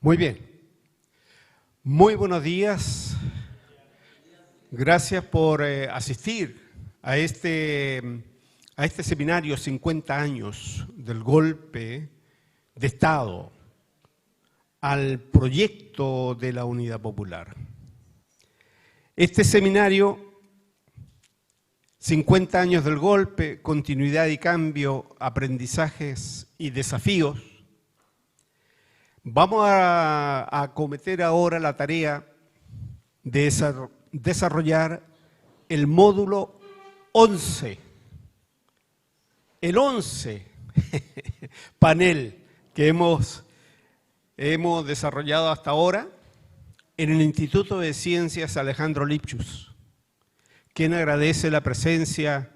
Muy bien. Muy buenos días. Gracias por asistir a este seminario 50 años del golpe de Estado al proyecto de la Unidad Popular. Este seminario, 50 años del golpe, continuidad y cambio, aprendizajes y desafíos. Vamos a acometer ahora la tarea de desarrollar el módulo 11, el 11 panel que hemos desarrollado hasta ahora en el Instituto de Ciencias Alejandro Lipschutz, quien agradece la presencia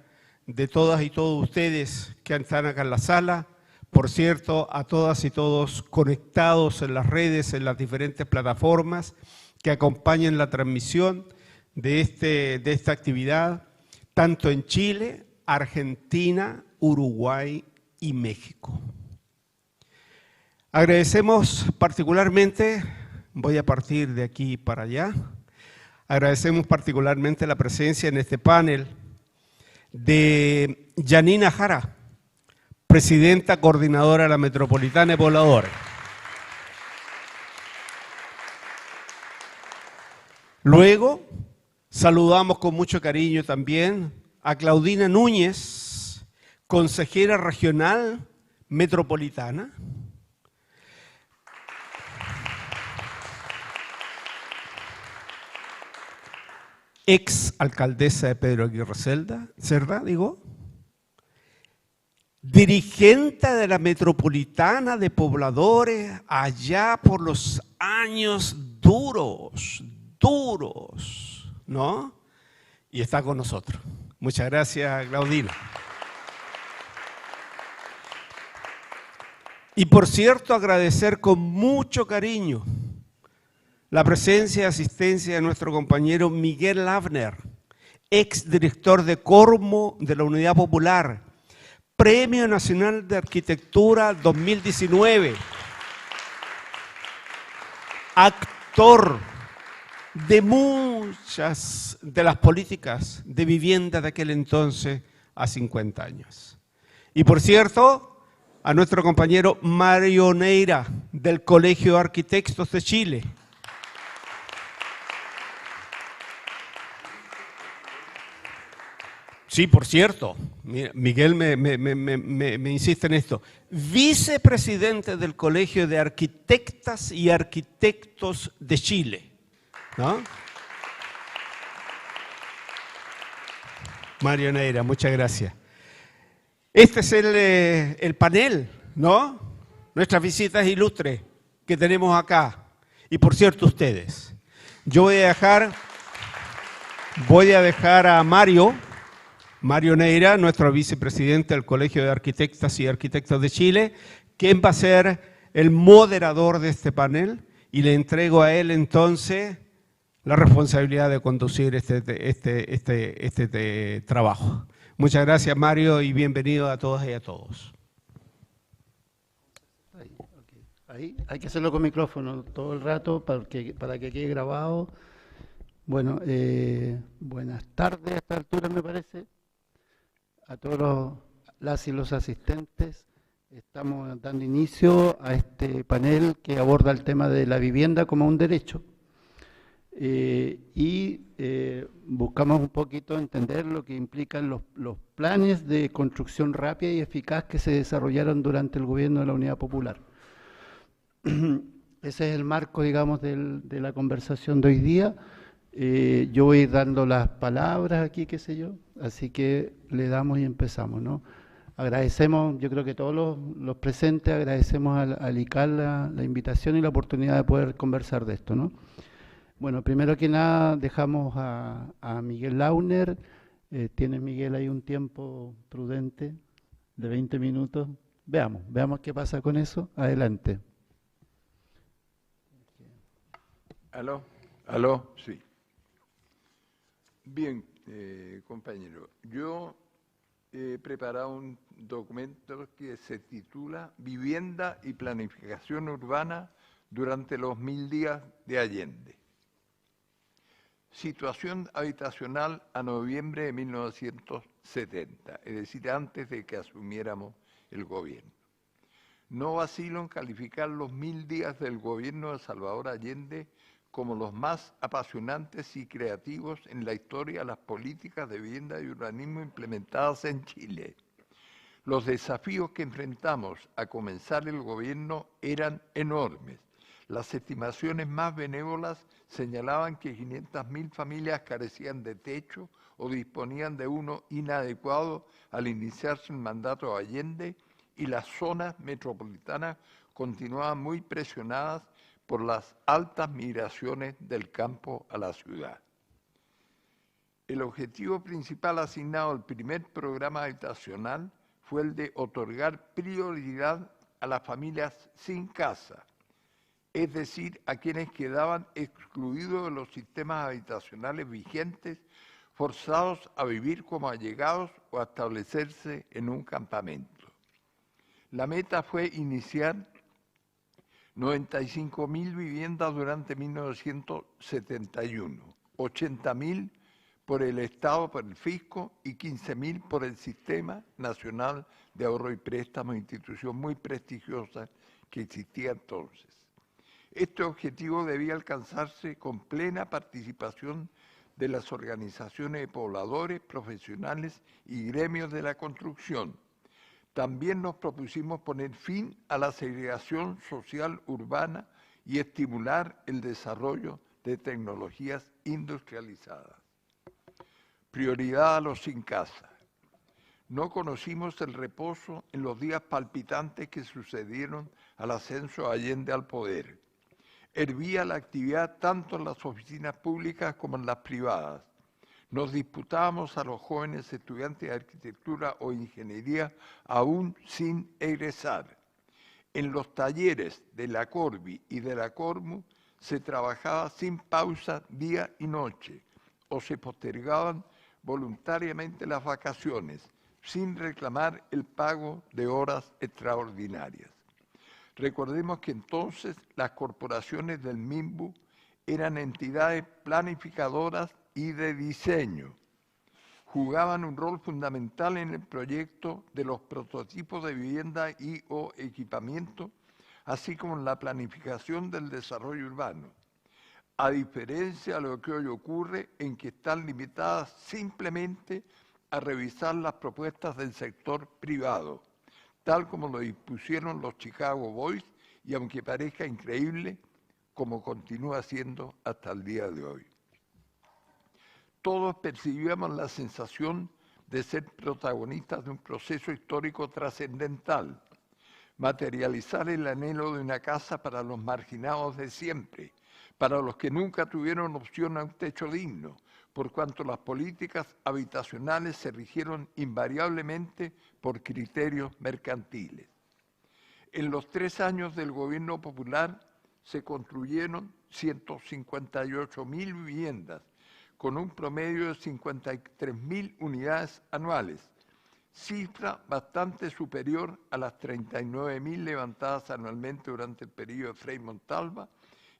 de todas y todos ustedes que están acá en la sala. Por cierto, a todas y todos conectados en las redes, en las diferentes plataformas que acompañan la transmisión de esta actividad, tanto en Chile, Argentina, Uruguay y México. Agradecemos particularmente, voy a partir de aquí para allá, agradecemos particularmente la presencia en este panel de Yanina Jara, presidenta coordinadora de la Metropolitana de Pobladores. Luego, saludamos con mucho cariño también a Claudina Núñez, consejera regional metropolitana. Ex alcaldesa de Pedro Aguirre Cerda, dirigente de la Metropolitana de Pobladores allá por los años duros, ¿no? Y está con nosotros. Muchas gracias, Claudina. Y por cierto, agradecer con mucho cariño la presencia y asistencia de nuestro compañero Miguel Lavner, ex director de Cormo de la Unidad Popular, Premio Nacional de Arquitectura 2019, actor de muchas de las políticas de vivienda de aquel entonces a 50 años. Y por cierto, a nuestro compañero Mario Neira del Colegio de Arquitectos de Chile. Sí, por cierto, Miguel me insiste en esto, vicepresidente del Colegio de Arquitectas y Arquitectos de Chile, ¿no? Mario Neira, muchas gracias. Este es el panel, ¿no? Nuestras visitas ilustres que tenemos acá. Y por cierto, ustedes. Yo voy a dejar a Mario Neira, nuestro vicepresidente del Colegio de Arquitectas y Arquitectos de Chile, quien va a ser el moderador de este panel, y le entrego a él entonces la responsabilidad de conducir este trabajo. Muchas gracias, Mario, y bienvenido a todas y a todos. Ahí hay que hacerlo con micrófono todo el rato para que quede grabado. Bueno, buenas tardes a esta altura, me parece. A todos las y los asistentes, estamos dando inicio a este panel que aborda el tema de la vivienda como un derecho buscamos un poquito entender lo que implican los planes de construcción rápida y eficaz que se desarrollaron durante el gobierno de la Unidad Popular. Ese es el marco, digamos, de la conversación de hoy día. Yo voy a ir dando las palabras aquí, qué sé yo, así que le damos y empezamos, ¿no? Agradecemos, yo creo que todos los presentes, agradecemos al ICAL la invitación y la oportunidad de poder conversar de esto, ¿no? Bueno, primero que nada dejamos a Miguel Lavner. Tiene Miguel ahí un tiempo prudente de 20 minutos. Veamos qué pasa con eso. Adelante. ¿Aló? Sí. Bien, compañero, yo he preparado un documento que se titula Vivienda y Planificación Urbana durante los 1000 días de Allende. Situación habitacional a noviembre de 1970, es decir, antes de que asumiéramos el gobierno. No vacilo en calificar los 1000 días del gobierno de Salvador Allende como los más apasionantes y creativos en la historia de las políticas de vivienda y urbanismo implementadas en Chile. Los desafíos que enfrentamos a comenzar el gobierno eran enormes. Las estimaciones más benévolas señalaban que 500.000 familias carecían de techo o disponían de uno inadecuado al iniciarse el mandato de Allende, y las zonas metropolitanas continuaban muy presionadas por las altas migraciones del campo a la ciudad. El objetivo principal asignado al primer programa habitacional fue el de otorgar prioridad a las familias sin casa, es decir, a quienes quedaban excluidos de los sistemas habitacionales vigentes, forzados a vivir como allegados o a establecerse en un campamento. La meta fue iniciar 95.000 viviendas durante 1971, 80.000 por el Estado, por el fisco, y 15.000 por el Sistema Nacional de Ahorro y Préstamo, institución muy prestigiosa que existía entonces. Este objetivo debía alcanzarse con plena participación de las organizaciones de pobladores, profesionales y gremios de la construcción. También nos propusimos poner fin a la segregación social urbana y estimular el desarrollo de tecnologías industrializadas. Prioridad a los sin casa. No conocimos el reposo en los días palpitantes que sucedieron al ascenso de Allende al poder. Hervía la actividad tanto en las oficinas públicas como en las privadas. Nos disputábamos a los jóvenes estudiantes de arquitectura o ingeniería aún sin egresar. En los talleres de la Corvi y de la Cormu se trabajaba sin pausa día y noche, o se postergaban voluntariamente las vacaciones, sin reclamar el pago de horas extraordinarias. Recordemos que entonces las corporaciones del MIMBU eran entidades planificadoras y de diseño. Jugaban un rol fundamental en el proyecto de los prototipos de vivienda y o equipamiento, así como en la planificación del desarrollo urbano, a diferencia de lo que hoy ocurre, en que están limitadas simplemente a revisar las propuestas del sector privado, tal como lo dispusieron los Chicago Boys, y aunque parezca increíble, como continúa siendo hasta el día de hoy. Todos percibíamos la sensación de ser protagonistas de un proceso histórico trascendental, materializar el anhelo de una casa para los marginados de siempre, para los que nunca tuvieron opción a un techo digno, por cuanto las políticas habitacionales se rigieron invariablemente por criterios mercantiles. En los 3 años del gobierno popular se construyeron 158.000 viviendas, con un promedio de 53.000 unidades anuales, cifra bastante superior a las 39.000 levantadas anualmente durante el periodo de Frei Montalva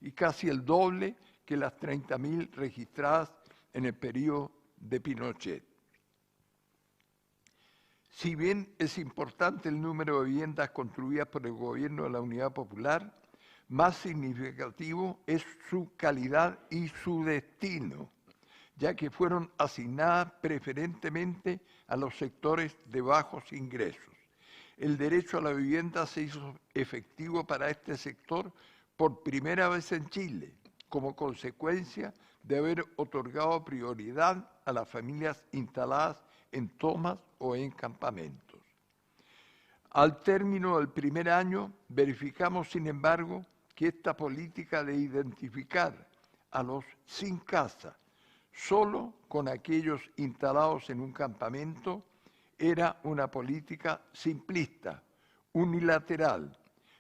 y casi el doble que las 30.000 registradas en el periodo de Pinochet. Si bien es importante el número de viviendas construidas por el gobierno de la Unidad Popular, más significativo es su calidad y su destino, ya que fueron asignadas preferentemente a los sectores de bajos ingresos. El derecho a la vivienda se hizo efectivo para este sector por primera vez en Chile, como consecuencia de haber otorgado prioridad a las familias instaladas en tomas o en campamentos. Al término del primer año, verificamos, sin embargo, que esta política de identificar a los sin casa solo con aquellos instalados en un campamento era una política simplista, unilateral,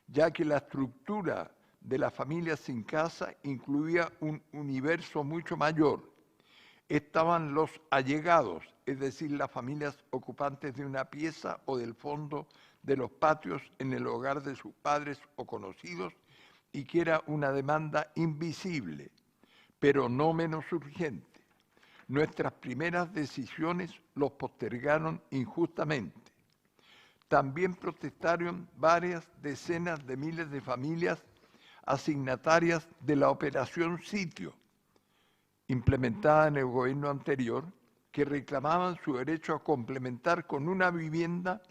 ya que la estructura de la familia sin casa incluía un universo mucho mayor. Estaban los allegados, es decir, las familias ocupantes de una pieza o del fondo de los patios en el hogar de sus padres o conocidos, y que era una demanda invisible, pero no menos urgente. Nuestras primeras decisiones los postergaron injustamente. También protestaron varias decenas de miles de familias asignatarias de la Operación Sitio, implementada en el gobierno anterior, que reclamaban su derecho a complementar con una vivienda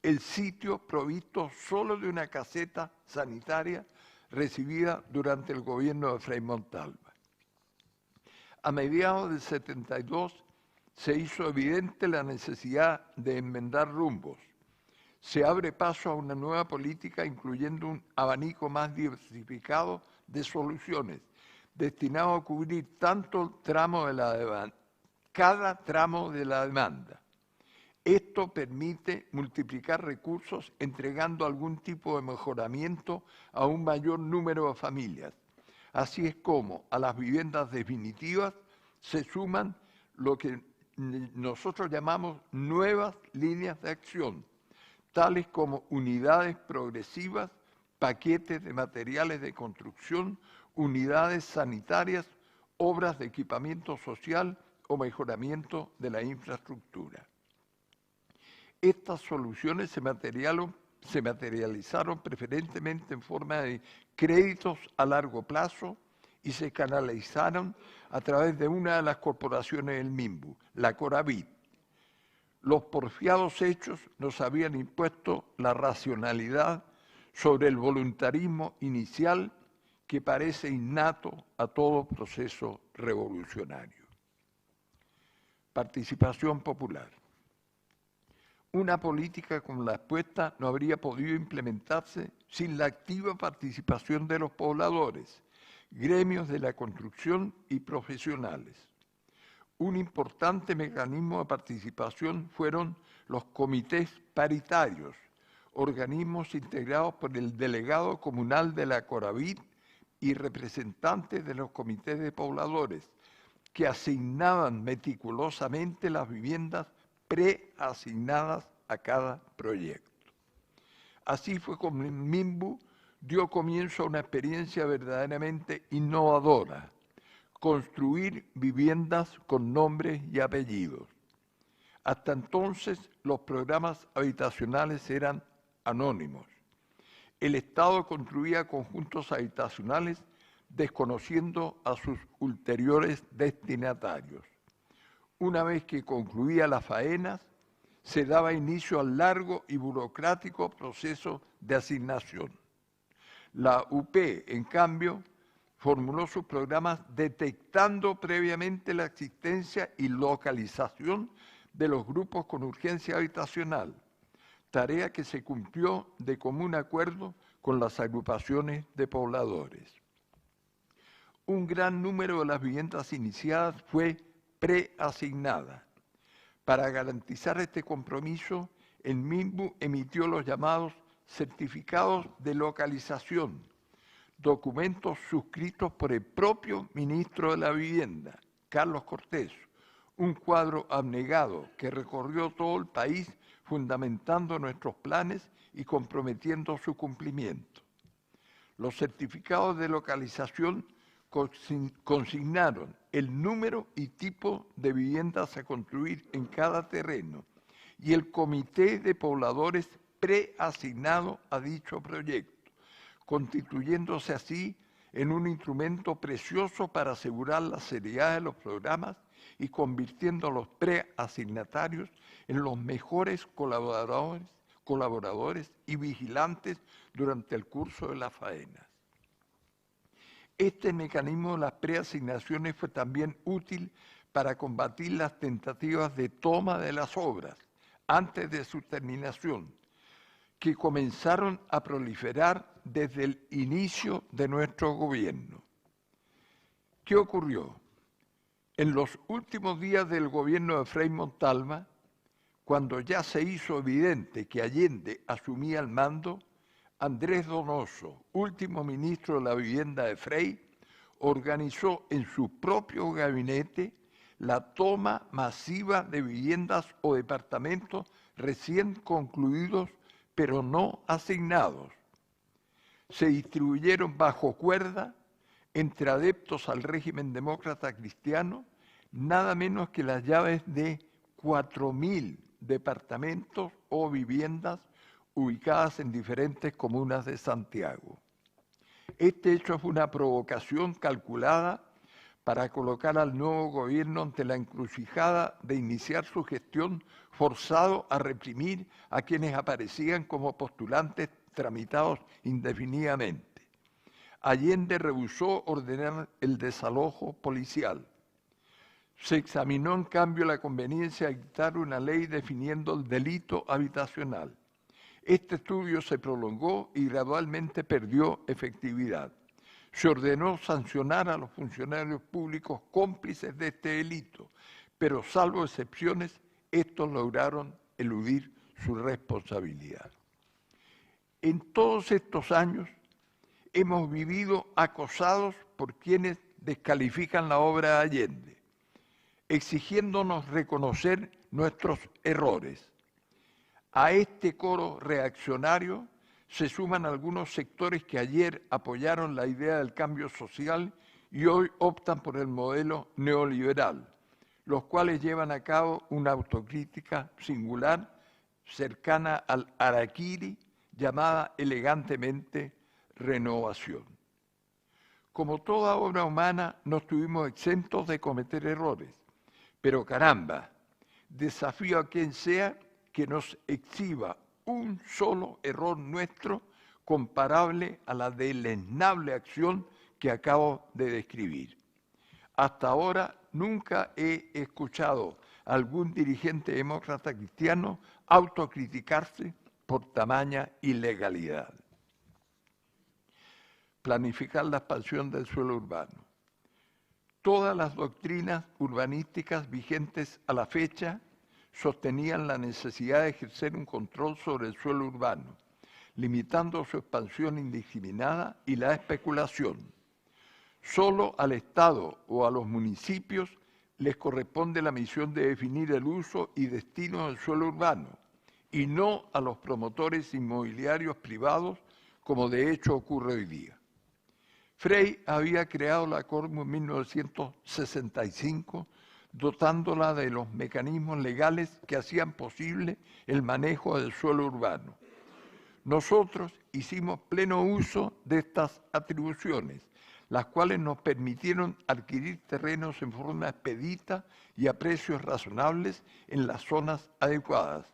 el sitio provisto solo de una caseta sanitaria recibida durante el gobierno de Frei Montalva. A mediados del 72 se hizo evidente la necesidad de enmendar rumbos. Se abre paso a una nueva política incluyendo un abanico más diversificado de soluciones, destinado a cubrir tanto el tramo de la demanda, cada tramo de la demanda. Esto permite multiplicar recursos entregando algún tipo de mejoramiento a un mayor número de familias. Así es como a las viviendas definitivas se suman lo que nosotros llamamos nuevas líneas de acción, tales como unidades progresivas, paquetes de materiales de construcción, unidades sanitarias, obras de equipamiento social o mejoramiento de la infraestructura. Estas soluciones se materializaron preferentemente en forma de créditos a largo plazo y se canalizaron a través de una de las corporaciones del MIMBU, la Coravit. Los porfiados hechos nos habían impuesto la racionalidad sobre el voluntarismo inicial que parece innato a todo proceso revolucionario. Participación popular. Una política como la expuesta no habría podido implementarse sin la activa participación de los pobladores, gremios de la construcción y profesionales. Un importante mecanismo de participación fueron los comités paritarios, organismos integrados por el delegado comunal de la Coravit y representantes de los comités de pobladores, que asignaban meticulosamente las viviendas preasignadas a cada proyecto. Así fue como el MIMBU dio comienzo a una experiencia verdaderamente innovadora: construir viviendas con nombres y apellidos. Hasta entonces los programas habitacionales eran anónimos. El Estado construía conjuntos habitacionales desconociendo a sus ulteriores destinatarios. Una vez que concluía las faenas, se daba inicio al largo y burocrático proceso de asignación. La UP, en cambio, formuló sus programas detectando previamente la existencia y localización de los grupos con urgencia habitacional, tarea que se cumplió de común acuerdo con las agrupaciones de pobladores. Un gran número de las viviendas iniciadas fue preasignada. Para garantizar este compromiso, el MIMBU emitió los llamados certificados de localización, documentos suscritos por el propio ministro de la Vivienda, Carlos Cortés, un cuadro abnegado que recorrió todo el país fundamentando nuestros planes y comprometiendo su cumplimiento. Los certificados de localización consignaron el número y tipo de viviendas a construir en cada terreno y el comité de pobladores preasignado a dicho proyecto, constituyéndose así en un instrumento precioso para asegurar la seriedad de los programas y convirtiendo a los preasignatarios en los mejores colaboradores y vigilantes durante el curso de las faenas. Este mecanismo de las preasignaciones fue también útil para combatir las tentativas de toma de las obras antes de su terminación, que comenzaron a proliferar desde el inicio de nuestro gobierno. ¿Qué ocurrió? En los últimos días del gobierno de Frei Montalva, cuando ya se hizo evidente que Allende asumía el mando, Andrés Donoso, último ministro de la Vivienda de Frei, organizó en su propio gabinete la toma masiva de viviendas o departamentos recién concluidos pero no asignados. se distribuyeron bajo cuerda entre adeptos al régimen demócrata cristiano nada menos que las llaves de 4.000 departamentos o viviendas ubicadas en diferentes comunas de Santiago. Este hecho fue una provocación calculada para colocar al nuevo gobierno ante la encrucijada de iniciar su gestión forzado a reprimir a quienes aparecían como postulantes tramitados indefinidamente. Allende rehusó ordenar el desalojo policial. Se examinó en cambio la conveniencia de dictar una ley definiendo el delito habitacional. Este estudio se prolongó y gradualmente perdió efectividad. Se ordenó sancionar a los funcionarios públicos cómplices de este delito, pero salvo excepciones, estos lograron eludir su responsabilidad. En todos estos años hemos vivido acosados por quienes descalifican la obra de Allende, exigiéndonos reconocer nuestros errores. A este coro reaccionario se suman algunos sectores que ayer apoyaron la idea del cambio social y hoy optan por el modelo neoliberal, los cuales llevan a cabo una autocrítica singular cercana al harakiri, llamada elegantemente renovación. Como toda obra humana, no estuvimos exentos de cometer errores, pero caramba, desafío a quien sea que nos exhiba un solo error nuestro comparable a la deleznable acción que acabo de describir. Hasta ahora nunca he escuchado a algún dirigente demócrata cristiano autocriticarse por tamaña ilegalidad. Planificar la expansión del suelo urbano. Todas las doctrinas urbanísticas vigentes a la fecha sostenían la necesidad de ejercer un control sobre el suelo urbano, limitando su expansión indiscriminada y la especulación. Solo al Estado o a los municipios les corresponde la misión de definir el uso y destino del suelo urbano, y no a los promotores inmobiliarios privados, como de hecho ocurre hoy día. Frey había creado la CORMU en 1965, dotándola de los mecanismos legales que hacían posible el manejo del suelo urbano. Nosotros hicimos pleno uso de estas atribuciones, las cuales nos permitieron adquirir terrenos en forma expedita y a precios razonables en las zonas adecuadas,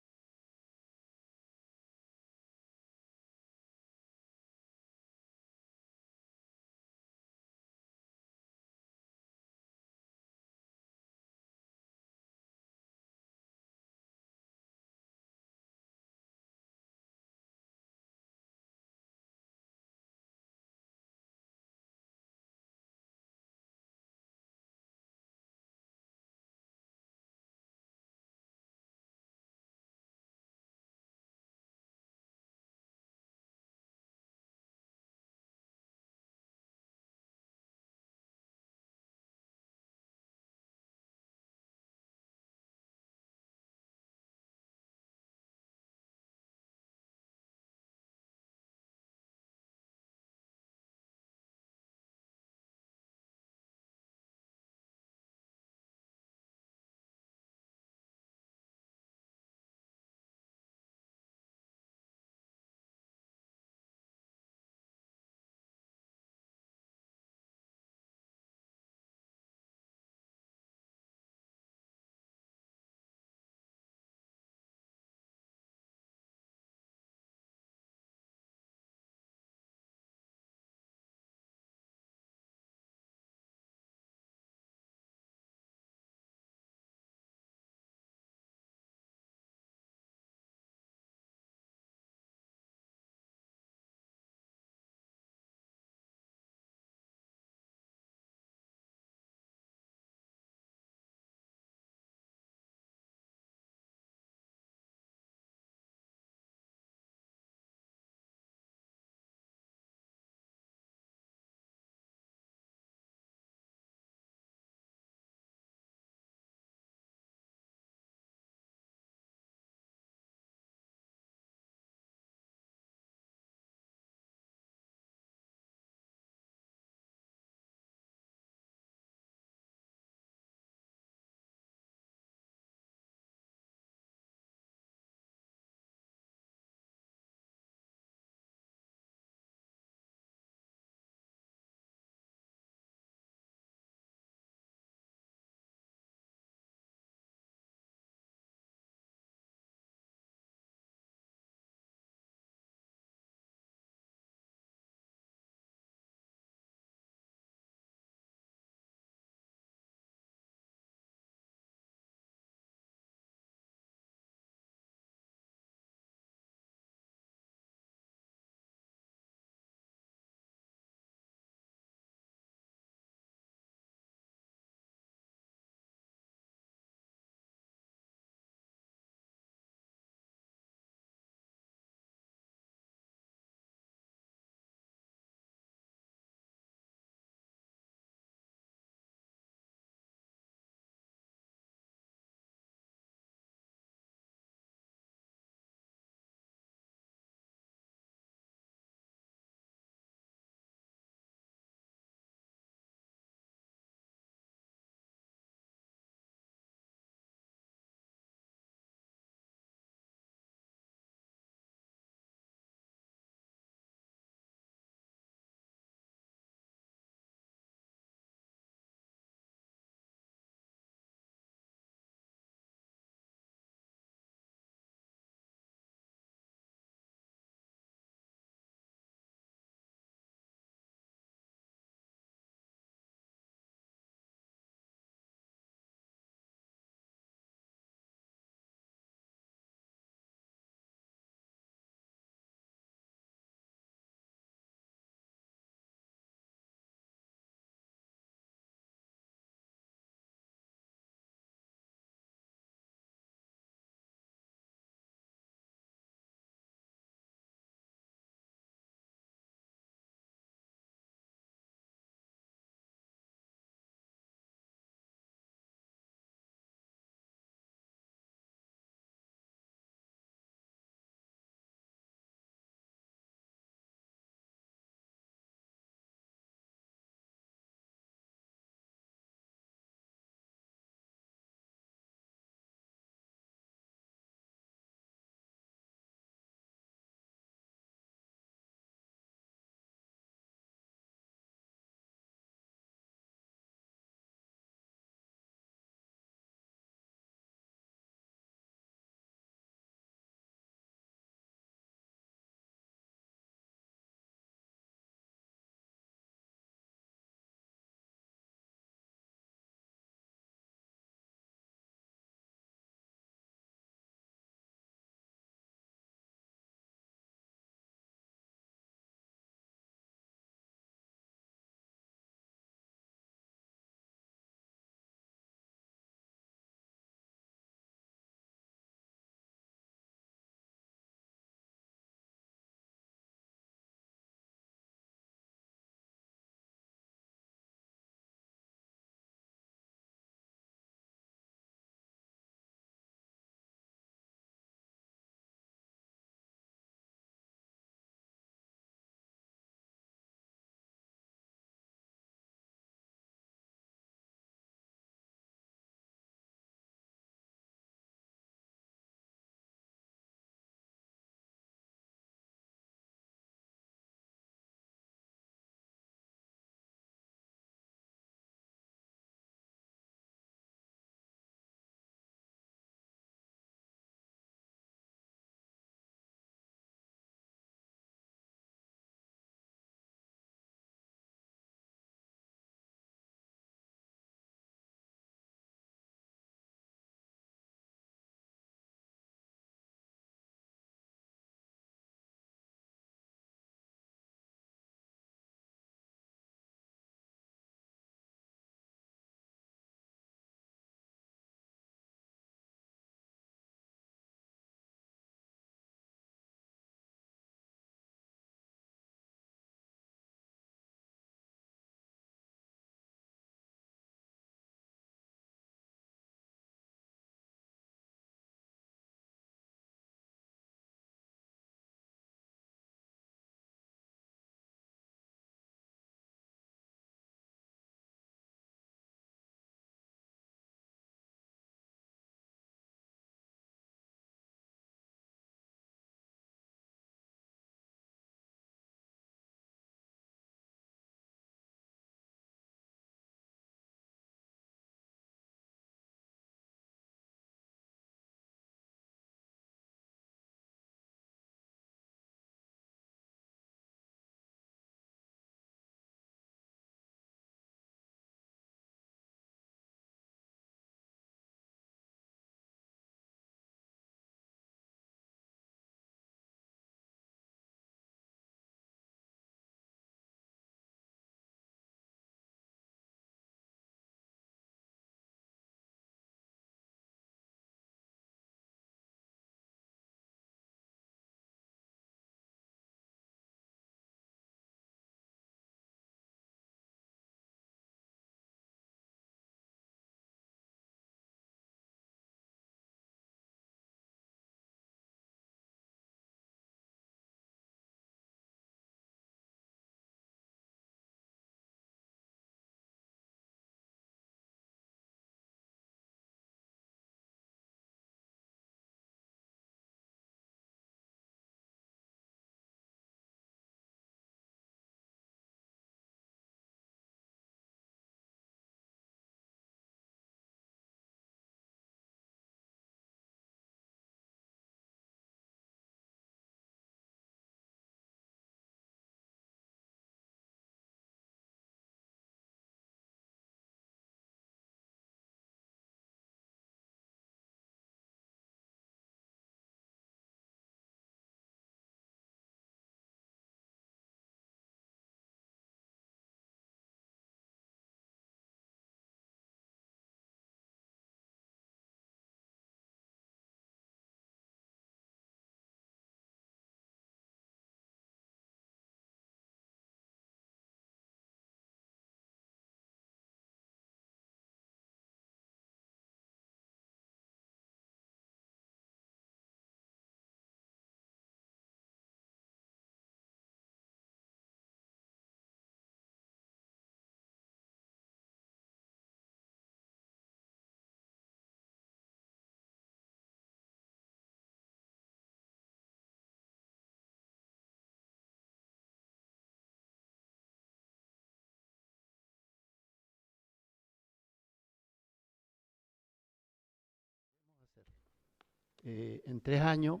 en 3 años,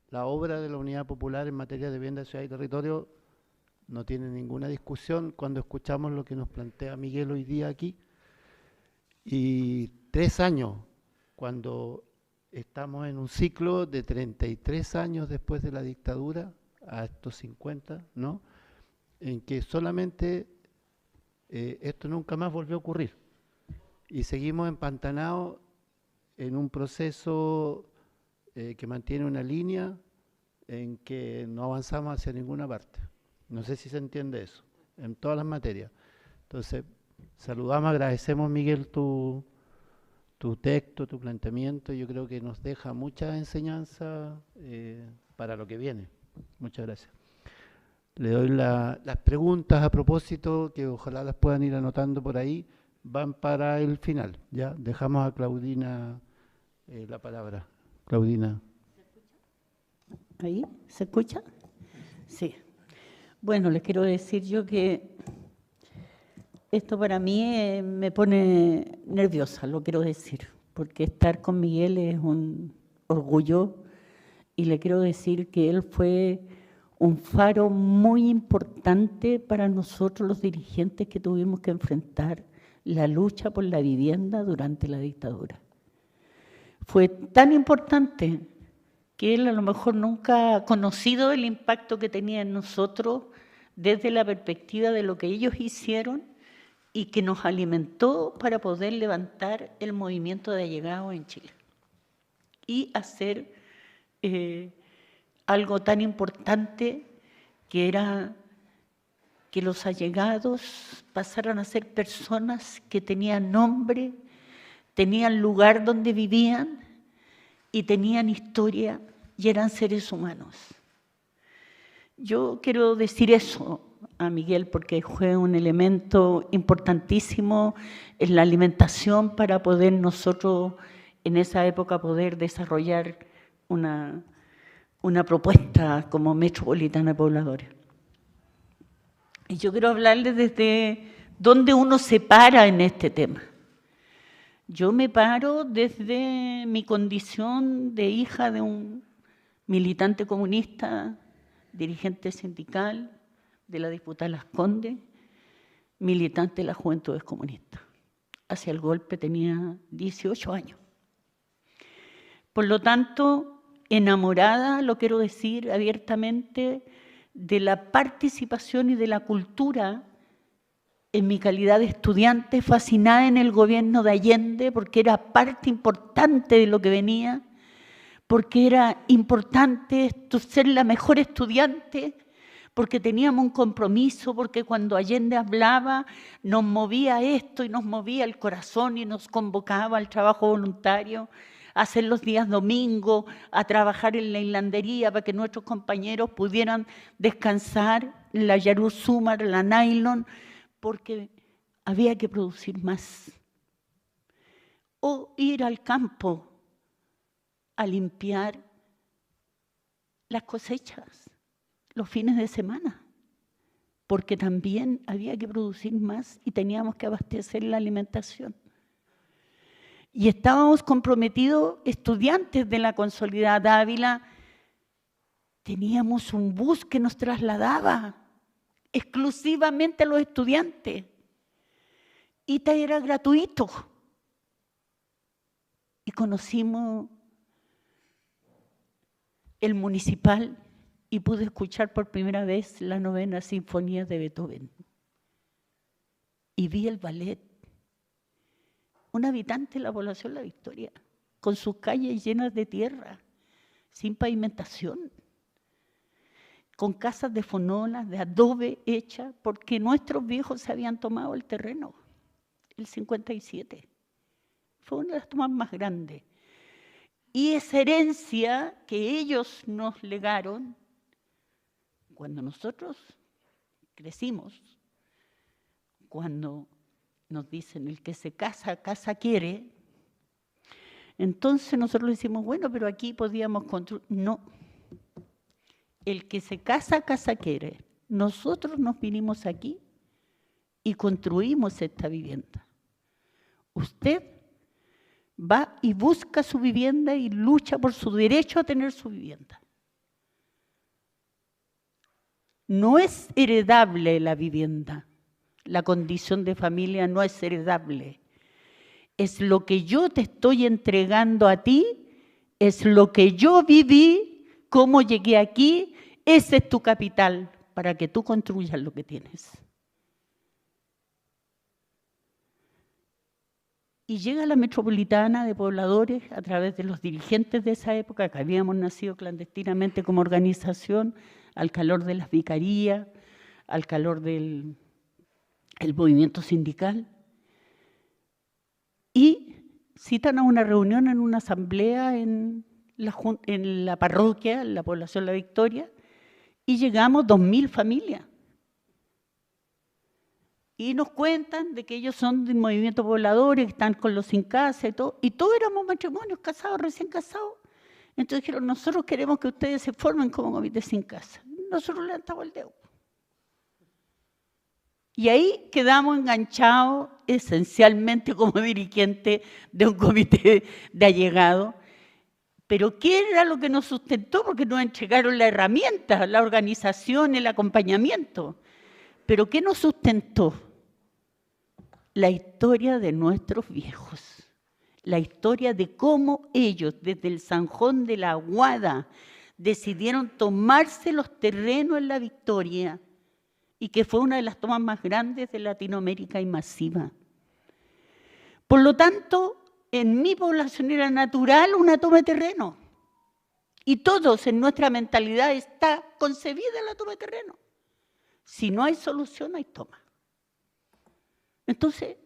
la obra de la Unidad Popular en materia de vivienda, ciudad y territorio no tiene ninguna discusión cuando escuchamos lo que nos plantea Miguel hoy día aquí. Y 3 años, cuando estamos en un ciclo de 33 años después de la dictadura, a estos 50, ¿no? En que solamente esto nunca más volvió a ocurrir. Y seguimos empantanados en un proceso que mantiene una línea en que no avanzamos hacia ninguna parte. No sé si se entiende eso, en todas las materias. Entonces, saludamos, agradecemos, Miguel, tu texto, tu planteamiento. Yo creo que nos deja mucha enseñanza para lo que viene. Muchas gracias. Le doy las preguntas a propósito, que ojalá las puedan ir anotando por ahí, van para el final. Ya dejamos a Claudina la palabra. Claudina. ¿Ahí? ¿Se escucha? Sí. Bueno, les quiero decir yo que esto para mí me pone nerviosa, lo quiero decir, porque estar con Miguel es un orgullo y le quiero decir que él fue un faro muy importante para nosotros los dirigentes que tuvimos que enfrentar la lucha por la vivienda durante la dictadura. Fue tan importante que él a lo mejor nunca ha conocido el impacto que tenía en nosotros desde la perspectiva de lo que ellos hicieron y que nos alimentó para poder levantar el movimiento de allegados en Chile y hacer algo tan importante que era que los allegados pasaran a ser personas que tenían nombre, tenían lugar donde vivían y tenían historia y eran seres humanos. Yo quiero decir eso a Miguel porque fue un elemento importantísimo en la alimentación para poder nosotros en esa época poder desarrollar una propuesta como metropolitana pobladora. Y yo quiero hablarles desde dónde uno se para en este tema. Yo me paro desde mi condición de hija de un militante comunista, dirigente sindical de la diputada Las Condes, militante de las Juventudes Comunistas. Hacia el golpe tenía 18 años. Por lo tanto, enamorada, lo quiero decir abiertamente, de la participación y de la cultura en mi calidad de estudiante, fascinada en el gobierno de Allende, porque era parte importante de lo que venía, porque era importante ser la mejor estudiante, porque teníamos un compromiso, porque cuando Allende hablaba nos movía esto y nos movía el corazón y nos convocaba al trabajo voluntario, a hacer los días domingos, a trabajar en la hilandería para que nuestros compañeros pudieran descansar, la Yarur Sumar, la Nylon, porque había que producir más. O ir al campo a limpiar las cosechas los fines de semana, porque también había que producir más y teníamos que abastecer la alimentación. Y estábamos comprometidos, estudiantes de la Consolidada Ávila, teníamos un bus que nos trasladaba exclusivamente a los estudiantes. Y era gratuito. Y conocimos el municipal y pude escuchar por primera vez la 9ª Sinfonía de Beethoven. Y vi el ballet. Un habitante de la población La Victoria, con sus calles llenas de tierra, sin pavimentación, con casas de fonolas, de adobe hechas, porque nuestros viejos se habían tomado el terreno, el 57. Fue una de las tomas más grandes. Y esa herencia que ellos nos legaron, cuando nosotros crecimos, cuando nos dicen, el que se casa, casa quiere, entonces nosotros decimos, bueno, pero aquí podíamos construir. No, el que se casa, casa quiere. Nosotros nos vinimos aquí y construimos esta vivienda. Usted va y busca su vivienda y lucha por su derecho a tener su vivienda. No es heredable la vivienda, la condición de familia no es heredable. Es lo que yo te estoy entregando a ti, es lo que yo viví, cómo llegué aquí, ese es tu capital para que tú construyas lo que tienes. Y llega la metropolitana de pobladores a través de los dirigentes de esa época, que habíamos nacido clandestinamente como organización, al calor de las vicarías, al calor del movimiento sindical, y citan a una reunión en una asamblea en la parroquia, en la población La Victoria, y llegamos 2.000 familias. Y nos cuentan de que ellos son del movimiento pobladores, que están con los sin casa y todos éramos matrimonios casados, recién casados. Entonces dijeron, nosotros queremos que ustedes se formen como comité sin casa. Nosotros levantamos el dedo. Y ahí quedamos enganchados esencialmente como dirigente de un comité de allegados. Pero ¿qué era lo que nos sustentó? Porque nos entregaron la herramienta, la organización, el acompañamiento. ¿Pero qué nos sustentó? La historia de nuestros viejos, la historia de cómo ellos, desde el Zanjón de la Aguada, decidieron tomarse los terrenos en La Victoria, y que fue una de las tomas más grandes de Latinoamérica y masiva. Por lo tanto, en mi población era natural una toma de terreno, y todos en nuestra mentalidad está concebida la toma de terreno. Si no hay solución, hay toma. Entonces,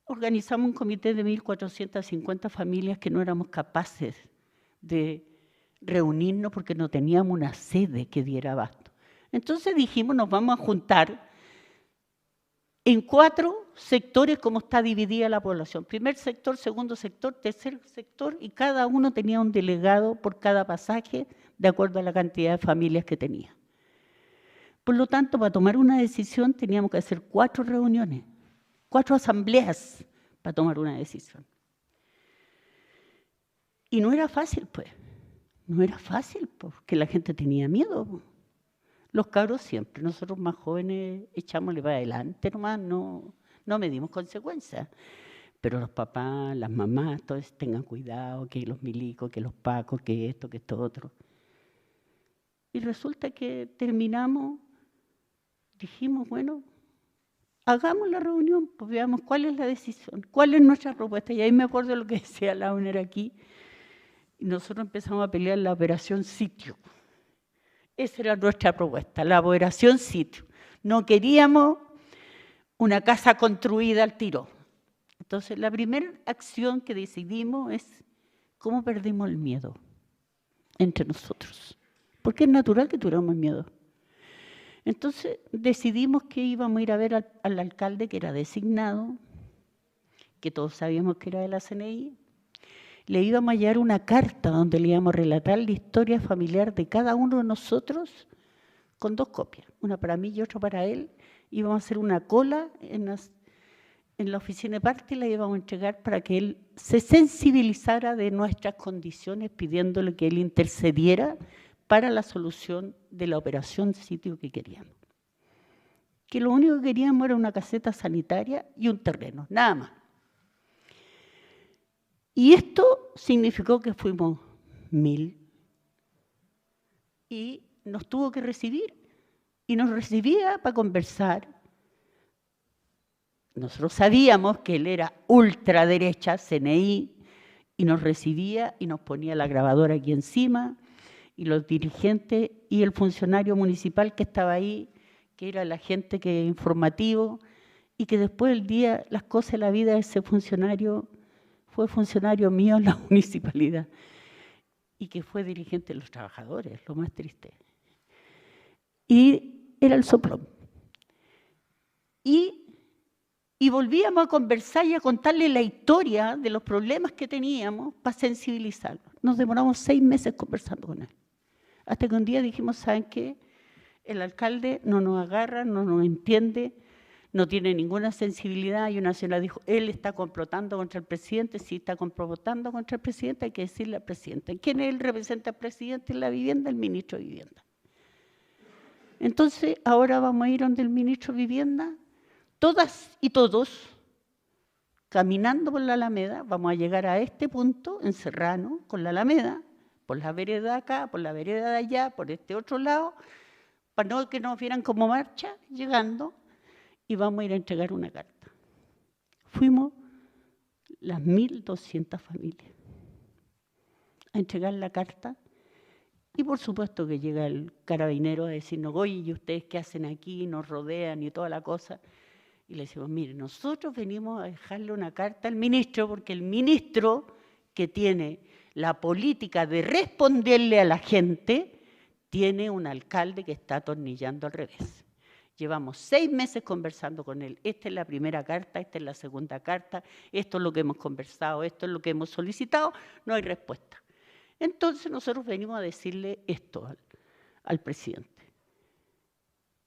organizamos un comité de 1.450 familias que no éramos capaces de reunirnos porque no teníamos una sede que diera abasto. Entonces dijimos, nos vamos a juntar en 4 sectores como está dividida la población. Primer sector, segundo sector, tercer sector, y cada uno tenía un delegado por cada pasaje de acuerdo a la cantidad de familias que tenía. Por lo tanto, para tomar una decisión teníamos que hacer 4 reuniones, 4 asambleas para tomar una decisión. Y no era fácil, pues. No era fácil, porque la gente tenía miedo. Los cabros siempre, nosotros más jóvenes echámosle para adelante nomás, no medimos consecuencias. Pero los papás, las mamás, todos tengan cuidado, que los milicos, que los pacos, que esto otro. Y resulta que terminamos. Dijimos, bueno, hagamos la reunión, pues veamos cuál es la decisión, cuál es nuestra propuesta. Y ahí me acuerdo de lo que decía Launer aquí. Y nosotros empezamos a pelear la operación sitio. Esa era nuestra propuesta, la operación sitio. No queríamos una casa construida al tiro. Entonces, la primera acción que decidimos es cómo perdimos el miedo entre nosotros. Porque es natural que tuviéramos miedo. Entonces decidimos que íbamos a ir a ver al alcalde que era designado, que todos sabíamos que era de la CNI. Le íbamos a llevar una carta donde le íbamos a relatar la historia familiar de cada uno de nosotros con 2 copias, una para mí y otra para él. Íbamos a hacer una cola en la oficina de parte y la íbamos a entregar para que él se sensibilizara de nuestras condiciones, pidiéndole que él intercediera para la solución de la operación sitio que queríamos. Que lo único que queríamos era una caseta sanitaria y un terreno, nada más. Y esto significó que fuimos 1.000 y nos tuvo que recibir. Y nos recibía para conversar. Nosotros sabíamos que él era ultraderecha, CNI, y nos recibía y nos ponía la grabadora aquí encima, y los dirigentes y el funcionario municipal que estaba ahí, que era el agente que informativo, y que después del día, las cosas de la vida de ese funcionario, fue funcionario mío en la municipalidad, y que fue dirigente de los trabajadores, lo más triste. Y era el soplón. Y volvíamos a conversar y a contarle la historia de los problemas que teníamos para sensibilizarlo. Nos demoramos 6 meses conversando con él. Hasta que un día dijimos, ¿saben qué? El alcalde no nos agarra, no nos entiende, no tiene ninguna sensibilidad, y una señora dijo, él está complotando contra el presidente. Si está complotando contra el presidente, hay que decirle al presidente. ¿Quién es el representante al presidente en la vivienda? El ministro de Vivienda. Entonces, ahora vamos a ir donde el ministro de Vivienda, todas y todos, caminando por la Alameda, vamos a llegar a este punto, en Serrano, con la Alameda, por la vereda de acá, por la vereda de allá, por este otro lado, para no que nos vieran como marcha, llegando, y vamos a ir a entregar una carta. Fuimos las 1.200 familias a entregar la carta, y por supuesto que llega el carabinero a decirnos, oye, ¿y ustedes qué hacen aquí? Nos rodean y toda la cosa. Y le decimos, mire, nosotros venimos a dejarle una carta al ministro, porque el ministro, que tiene la política de responderle a la gente, tiene un alcalde que está atornillando al revés. Llevamos 6 meses conversando con él. Esta es la primera carta, esta es la segunda carta, esto es lo que hemos conversado, esto es lo que hemos solicitado, no hay respuesta. Entonces nosotros venimos a decirle esto al presidente.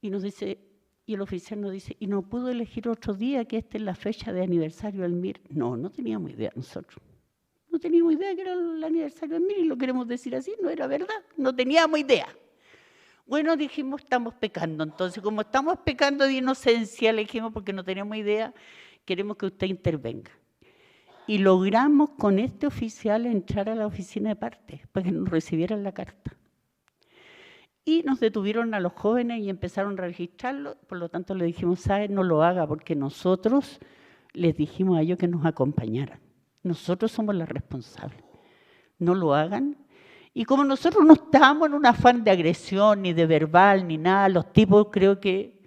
Y nos dice, y el oficial nos dice, ¿y no pudo elegir otro día que esta es la fecha de aniversario del MIR? No, no teníamos idea nosotros. No teníamos idea que era el aniversario del MIR, y lo queremos decir así, no era verdad, no teníamos idea. Bueno, dijimos, estamos pecando. Entonces, como estamos pecando de inocencia, le dijimos, porque no teníamos idea, queremos que usted intervenga. Y logramos con este oficial entrar a la oficina de parte, para que nos recibieran la carta. Y nos detuvieron a los jóvenes y empezaron a registrarlo, por lo tanto le dijimos, ¿sabes? No lo haga, porque nosotros les dijimos a ellos que nos acompañaran. Nosotros somos los responsables. No lo hagan. Y como nosotros no estábamos en un afán de agresión, ni de verbal, ni nada, los tipos creo que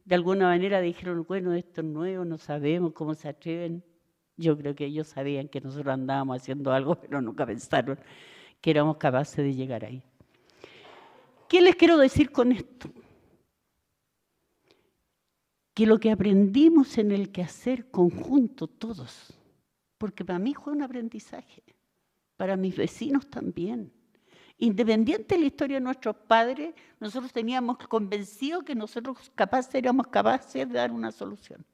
de alguna manera dijeron, bueno, esto es nuevo, no sabemos cómo se atreven. Yo creo que ellos sabían que nosotros andábamos haciendo algo, pero nunca pensaron que éramos capaces de llegar ahí. ¿Qué les quiero decir con esto? Que lo que aprendimos en el quehacer conjunto todos, porque para mí fue un aprendizaje, para mis vecinos también. Independiente de la historia de nuestros padres, nosotros teníamos convencido que nosotros éramos capaces de dar una solución.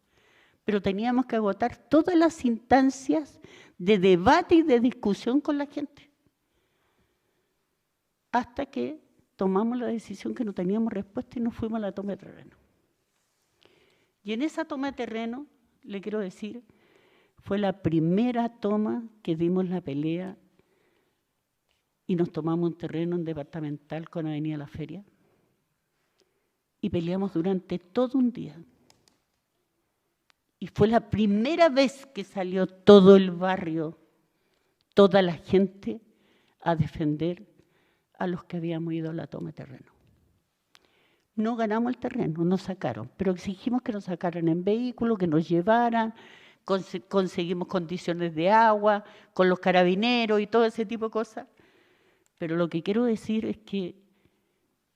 Pero teníamos que agotar todas las instancias de debate y de discusión con la gente. Hasta que tomamos la decisión que no teníamos respuesta y nos fuimos a la toma de terreno. Y en esa toma de terreno, le quiero decir, fue la primera toma que dimos la pelea y nos tomamos un terreno en departamental con Avenida La Feria y peleamos durante todo un día. Y fue la primera vez que salió todo el barrio, toda la gente, a defender a los que habíamos ido a la toma de terreno. No ganamos el terreno, nos sacaron, pero exigimos que nos sacaran en vehículo, que nos llevaran, conseguimos condiciones de agua, con los carabineros y todo ese tipo de cosas. Pero lo que quiero decir es que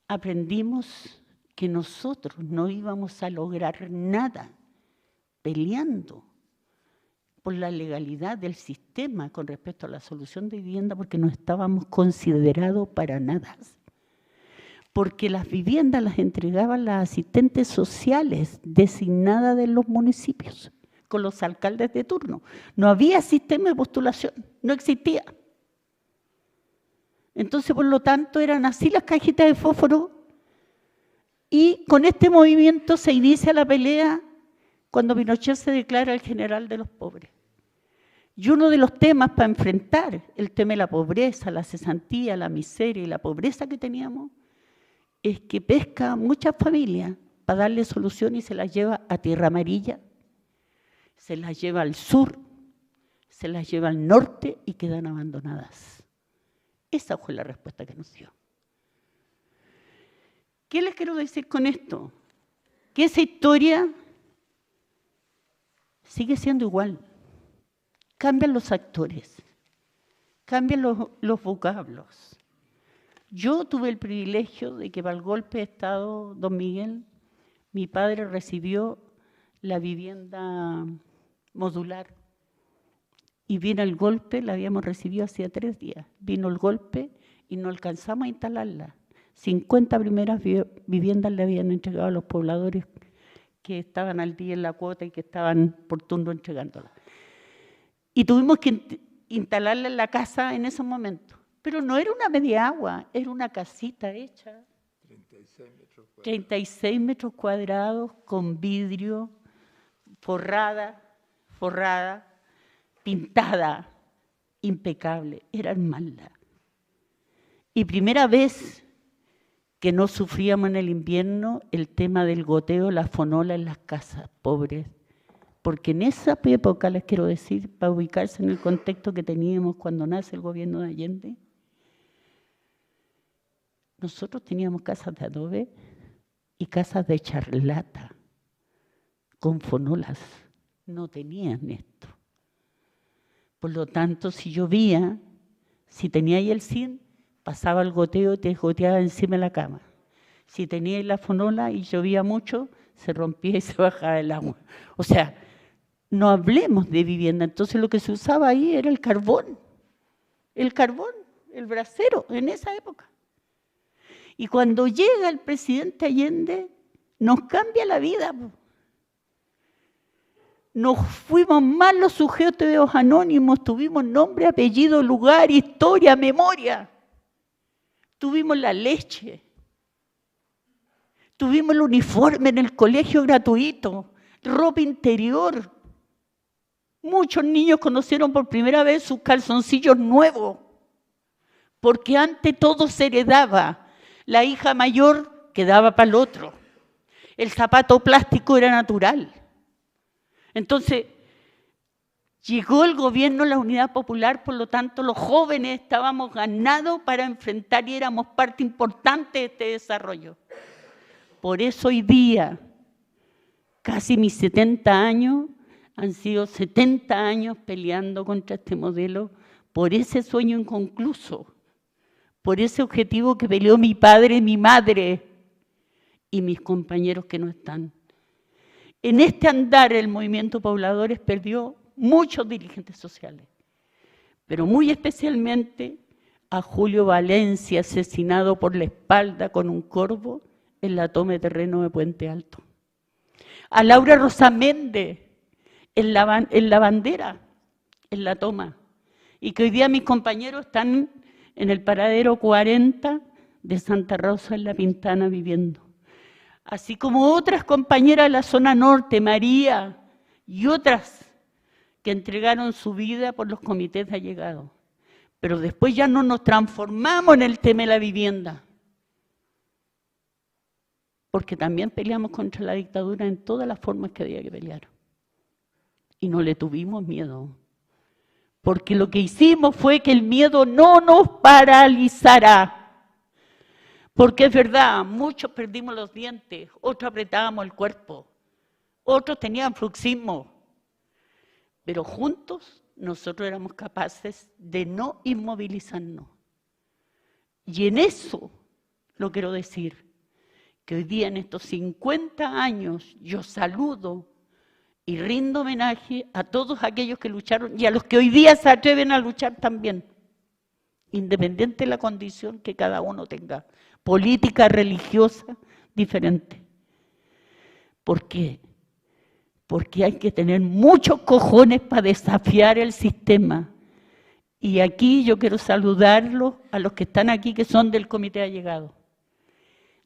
aprendimos que nosotros no íbamos a lograr nada peleando por la legalidad del sistema con respecto a la solución de vivienda, porque no estábamos considerados para nada. Porque las viviendas las entregaban las asistentes sociales designadas de los municipios, con los alcaldes de turno. No había sistema de postulación, no existía. Entonces, por lo tanto, eran así las cajitas de fósforo, y con este movimiento se inicia la pelea cuando Pinochet se declara el general de los pobres. Y uno de los temas para enfrentar el tema de la pobreza, la cesantía, la miseria y la pobreza que teníamos, es que pesca a muchas familias para darle solución y se las lleva a Tierra Amarilla, se las lleva al sur, se las lleva al norte y quedan abandonadas. Esa fue la respuesta que nos dio. ¿Qué les quiero decir con esto? Que esa historia sigue siendo igual. Cambian los actores, cambian los vocablos. Yo tuve el privilegio de que para el golpe de Estado, don Miguel, mi padre recibió la vivienda modular. Y vino el golpe, la habíamos recibido hacía 3 días. Vino el golpe y no alcanzamos a instalarla. 50 primeras viviendas le habían entregado a los pobladores que estaban al día en la cuota y que estaban por turno entregándola. Y tuvimos que instalarla en la casa en ese momento. Pero no era una media agua, era una casita hecha. 36 metros cuadrados con vidrio, forrada, pintada, impecable. Era hermana. Y primera vez que no sufríamos en el invierno el tema del goteo, la fonola en las casas pobres. Porque en esa época, les quiero decir, para ubicarse en el contexto que teníamos cuando nace el gobierno de Allende, nosotros teníamos casas de adobe y casas de charlata con fonolas. No tenían esto. Por lo tanto, si llovía, si tenía ahí el zinc, pasaba el goteo y te goteaba encima de la cama. Si tenía ahí la fonola y llovía mucho, se rompía y se bajaba el agua. O sea, no hablemos de vivienda. Entonces lo que se usaba ahí era el carbón, el brasero, en esa época. Y cuando llega el presidente Allende, nos cambia la vida. Nos fuimos más los sujetos anónimos, tuvimos nombre, apellido, lugar, historia, memoria. Tuvimos la leche. Tuvimos el uniforme en el colegio gratuito, ropa interior. Muchos niños conocieron por primera vez sus calzoncillos nuevos, porque antes todo se heredaba. La hija mayor quedaba para el otro. El zapato plástico era natural. Entonces, llegó el gobierno, la Unidad Popular, por lo tanto, los jóvenes estábamos ganados para enfrentar y éramos parte importante de este desarrollo. Por eso hoy día, casi mis 70 años, han sido 70 años peleando contra este modelo, por ese sueño inconcluso, por ese objetivo que peleó mi padre, mi madre y mis compañeros que no están. En este andar el movimiento Pobladores perdió muchos dirigentes sociales, pero muy especialmente a Julio Valencia, asesinado por la espalda con un corvo en la toma de terreno de Puente Alto. A Laura Rosaméndez en la bandera, en la toma, y que hoy día mis compañeros están en el paradero 40 de Santa Rosa en La Pintana viviendo. Así como otras compañeras de la zona norte, María y otras que entregaron su vida por los comités de allegados. Pero después ya no nos transformamos en el tema de la vivienda, porque también peleamos contra la dictadura en todas las formas que había que pelear. Y no le tuvimos miedo, porque lo que hicimos fue que el miedo no nos paralizara. Porque es verdad, muchos perdimos los dientes, otros apretábamos el cuerpo, otros tenían bruxismo, pero juntos nosotros éramos capaces de no inmovilizarnos. Y en eso lo quiero decir, que hoy día en estos 50 años yo saludo y rindo homenaje a todos aquellos que lucharon y a los que hoy día se atreven a luchar también, independiente de la condición que cada uno tenga, política, religiosa, diferente. ¿Por qué? Porque hay que tener muchos cojones para desafiar el sistema. Y aquí yo quiero saludarlos a los que están aquí, que son del Comité de Allegados.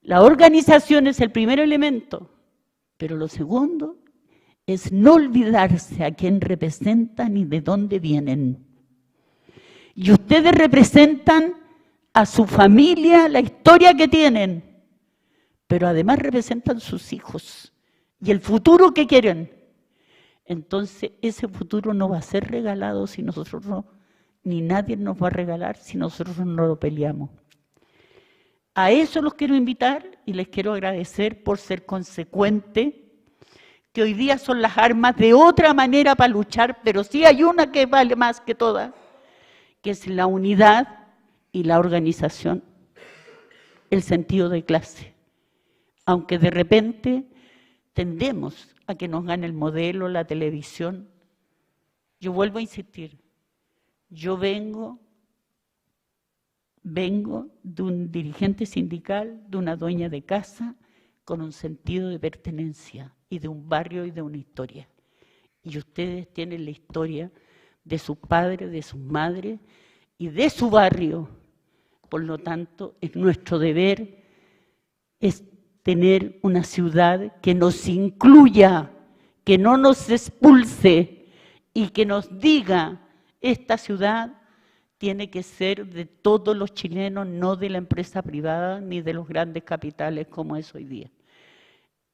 La organización es el primer elemento, pero lo segundo es no olvidarse a quién representan y de dónde vienen. Y ustedes representan a su familia, la historia que tienen, pero además representan sus hijos y el futuro que quieren. Entonces ese futuro no va a ser regalado si nosotros no, ni nadie nos va a regalar si nosotros no lo peleamos. A eso los quiero invitar y les quiero agradecer por ser consecuentes, que hoy día son las armas de otra manera para luchar, pero sí hay una que vale más que todas, que es la unidad y la organización, el sentido de clase. Aunque de repente tendemos a que nos gane el modelo, la televisión, yo vuelvo a insistir, yo vengo de un dirigente sindical, de una dueña de casa, con un sentido de pertenencia y de un barrio y de una historia. Y ustedes tienen la historia de sus padres, de sus madres y de su barrio. Por lo tanto, es nuestro deber es tener una ciudad que nos incluya, que no nos expulse y que nos diga, esta ciudad tiene que ser de todos los chilenos, no de la empresa privada ni de los grandes capitales como es hoy día.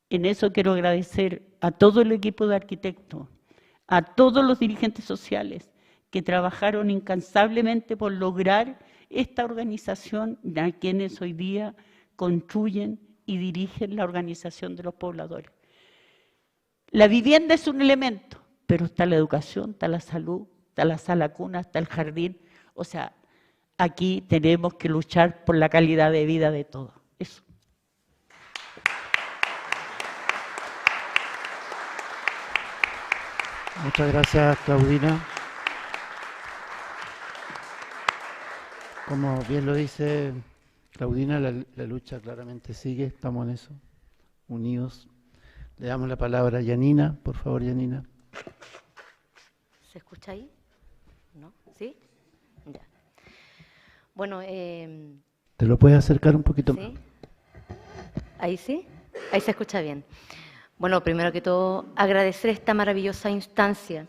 En eso quiero agradecer a todo el equipo de arquitectos, a todos los dirigentes sociales que trabajaron incansablemente por lograr esta organización, a quienes hoy día construyen y dirigen la organización de los pobladores. La vivienda es un elemento, pero está la educación, está la salud, está la sala cuna, está el jardín. O sea, aquí tenemos que luchar por la calidad de vida de todos. Eso. Muchas gracias, Claudina. Como bien lo dice Claudina, la lucha claramente sigue, estamos en eso, unidos. Le damos la palabra a Yanina, por favor, Yanina. ¿Se escucha ahí? ¿No? ¿Sí? Ya. Bueno, ¿Te lo puedes acercar un poquito más? ¿sí? ¿Ahí sí? Ahí se escucha bien. Bueno, primero que todo, agradecer esta maravillosa instancia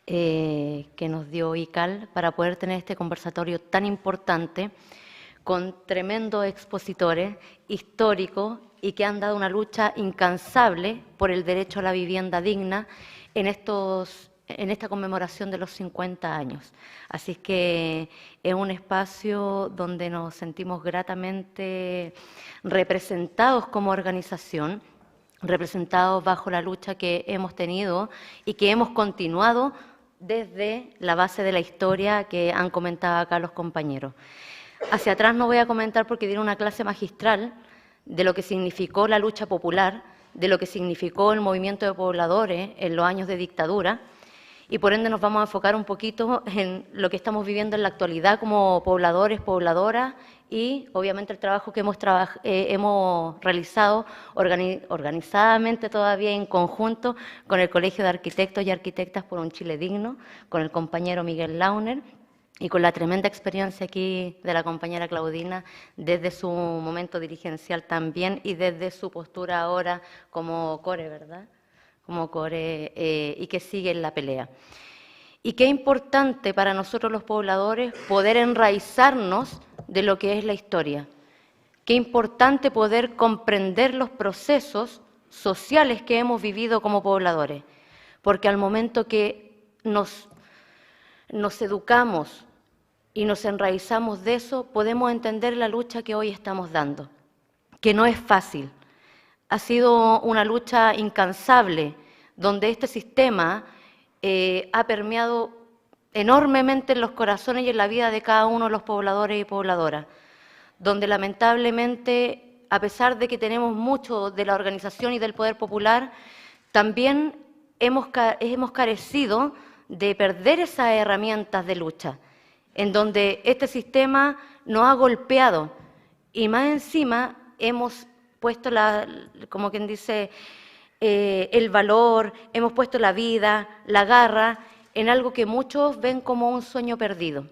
que nos dio ICAL para poder tener este conversatorio tan importante con tremendos expositores históricos y que han dado una lucha incansable por el derecho a la vivienda digna en esta conmemoración de los 50 años. Así que es un espacio donde nos sentimos gratamente representados como organización, representados bajo la lucha que hemos tenido y que hemos continuado desde la base de la historia que han comentado acá los compañeros. Hacia atrás no voy a comentar porque dieron una clase magistral de lo que significó la lucha popular, de lo que significó el movimiento de pobladores en los años de dictadura, y por ende nos vamos a enfocar un poquito en lo que estamos viviendo en la actualidad como pobladores, pobladoras, y obviamente el trabajo que hemos realizado organizadamente todavía en conjunto con el Colegio de Arquitectos y Arquitectas por un Chile Digno, con el compañero Miguel Launer y con la tremenda experiencia aquí de la compañera Claudina desde su momento dirigencial también y desde su postura ahora como core, ¿verdad? Como core y que sigue en la pelea. Y qué importante para nosotros los pobladores poder enraizarnos de lo que es la historia. Qué importante poder comprender los procesos sociales que hemos vivido como pobladores, porque al momento que nos educamos y nos enraizamos de eso, podemos entender la lucha que hoy estamos dando, que no es fácil. Ha sido una lucha incansable, donde este sistema ha permeado enormemente en los corazones y en la vida de cada uno de los pobladores y pobladoras, donde lamentablemente, a pesar de que tenemos mucho de la organización y del poder popular, también hemos carecido de perder esas herramientas de lucha, en donde este sistema nos ha golpeado y más encima hemos puesto, como quien dice, el valor, hemos puesto la vida, la garra, en algo que muchos ven como un sueño perdido.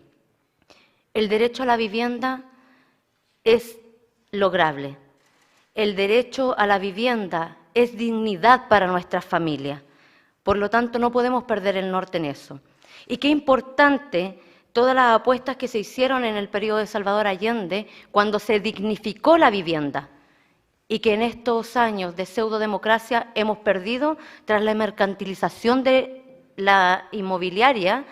El derecho a la vivienda es lograble. El derecho a la vivienda es dignidad para nuestras familias. Por lo tanto, no podemos perder el norte en eso. Y qué importante todas las apuestas que se hicieron en el periodo de Salvador Allende cuando se dignificó la vivienda y que en estos años de pseudodemocracia hemos perdido tras la mercantilización de la inmobiliaria,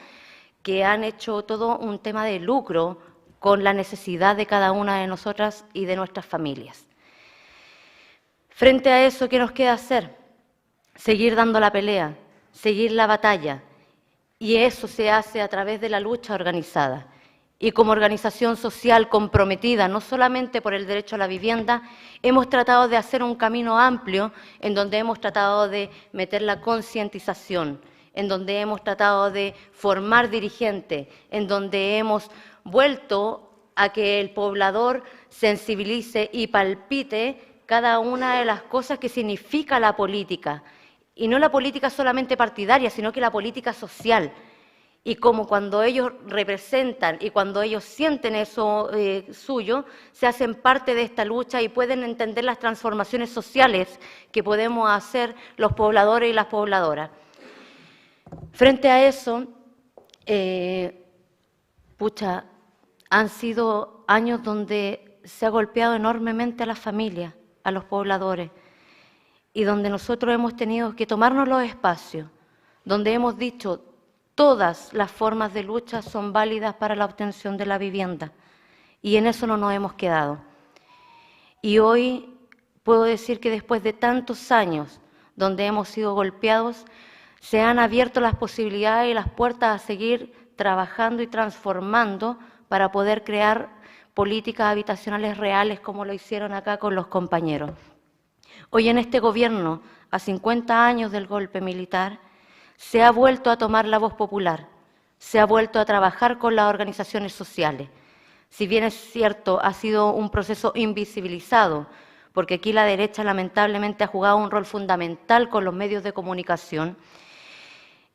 que han hecho todo un tema de lucro con la necesidad de cada una de nosotras y de nuestras familias. Frente a eso, ¿qué nos queda hacer? Seguir dando la pelea, seguir la batalla, y eso se hace a través de la lucha organizada. Y como organización social comprometida, no solamente por el derecho a la vivienda, hemos tratado de hacer un camino amplio en donde hemos tratado de meter la concientización, en donde hemos tratado de formar dirigentes, en donde hemos vuelto a que el poblador sensibilice y palpite cada una de las cosas que significa la política, y no la política solamente partidaria, sino que la política social. Y como cuando ellos representan y cuando ellos sienten eso suyo, se hacen parte de esta lucha y pueden entender las transformaciones sociales que podemos hacer los pobladores y las pobladoras. Frente a eso, han sido años donde se ha golpeado enormemente a las familias, a los pobladores, y donde nosotros hemos tenido que tomarnos los espacios, donde hemos dicho todas las formas de lucha son válidas para la obtención de la vivienda, y en eso no nos hemos quedado. Y hoy puedo decir que después de tantos años donde hemos sido golpeados, se han abierto las posibilidades y las puertas a seguir trabajando y transformando para poder crear políticas habitacionales reales como lo hicieron acá con los compañeros. Hoy en este gobierno, a 50 años del golpe militar, se ha vuelto a tomar la voz popular, se ha vuelto a trabajar con las organizaciones sociales. Si bien es cierto, ha sido un proceso invisibilizado, porque aquí la derecha lamentablemente ha jugado un rol fundamental con los medios de comunicación,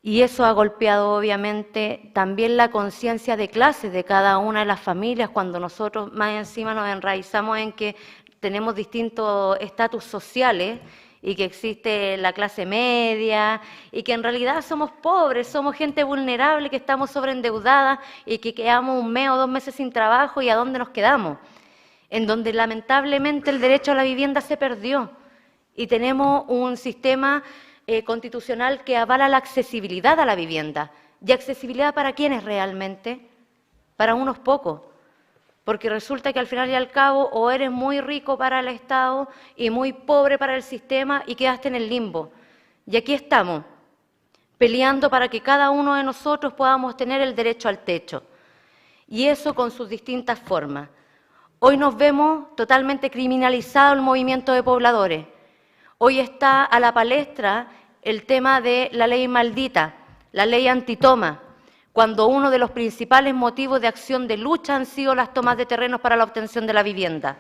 y eso ha golpeado obviamente también la conciencia de clase de cada una de las familias, cuando nosotros más encima nos enraizamos en que tenemos distintos estatus sociales y que existe la clase media y que en realidad somos pobres, somos gente vulnerable, que estamos sobreendeudada y que quedamos 1 mes o 2 meses sin trabajo, y ¿a dónde nos quedamos? En donde lamentablemente el derecho a la vivienda se perdió y tenemos un sistema constitucional que avala la accesibilidad a la vivienda. ¿Y accesibilidad para quiénes realmente? Para unos pocos. Porque resulta que al final y al cabo o eres muy rico para el Estado y muy pobre para el sistema y quedaste en el limbo. Y aquí estamos, peleando para que cada uno de nosotros podamos tener el derecho al techo. Y eso con sus distintas formas. Hoy nos vemos totalmente criminalizado el movimiento de pobladores. Hoy está a la palestra el tema de la ley maldita, la ley antitoma, cuando uno de los principales motivos de acción de lucha han sido las tomas de terrenos para la obtención de la vivienda.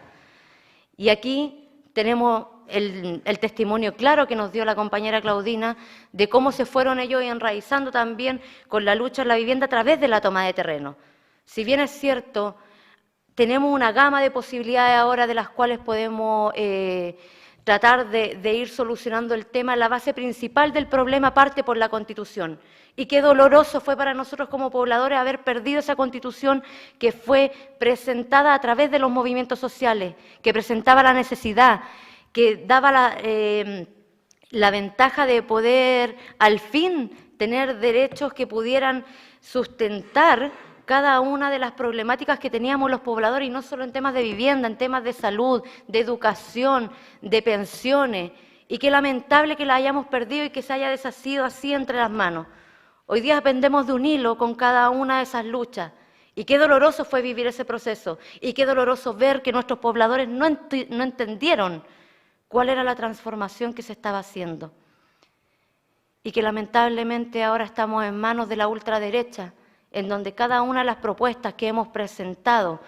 Y aquí tenemos el testimonio claro que nos dio la compañera Claudina de cómo se fueron ellos enraizando también con la lucha en la vivienda a través de la toma de terreno. Si bien es cierto, tenemos una gama de posibilidades ahora de las cuales podemos tratar de ir solucionando el tema. La base principal del problema parte por la Constitución. Y qué doloroso fue para nosotros como pobladores haber perdido esa Constitución que fue presentada a través de los movimientos sociales, que presentaba la necesidad, que daba la ventaja de poder al fin tener derechos que pudieran sustentar cada una de las problemáticas que teníamos los pobladores, y no solo en temas de vivienda, en temas de salud, de educación, de pensiones, y qué lamentable que la hayamos perdido y que se haya deshacido así entre las manos. Hoy día dependemos de un hilo con cada una de esas luchas, y qué doloroso fue vivir ese proceso, y qué doloroso ver que nuestros pobladores no entendieron cuál era la transformación que se estaba haciendo, y que lamentablemente ahora estamos en manos de la ultraderecha, en donde cada una de las propuestas que hemos presentado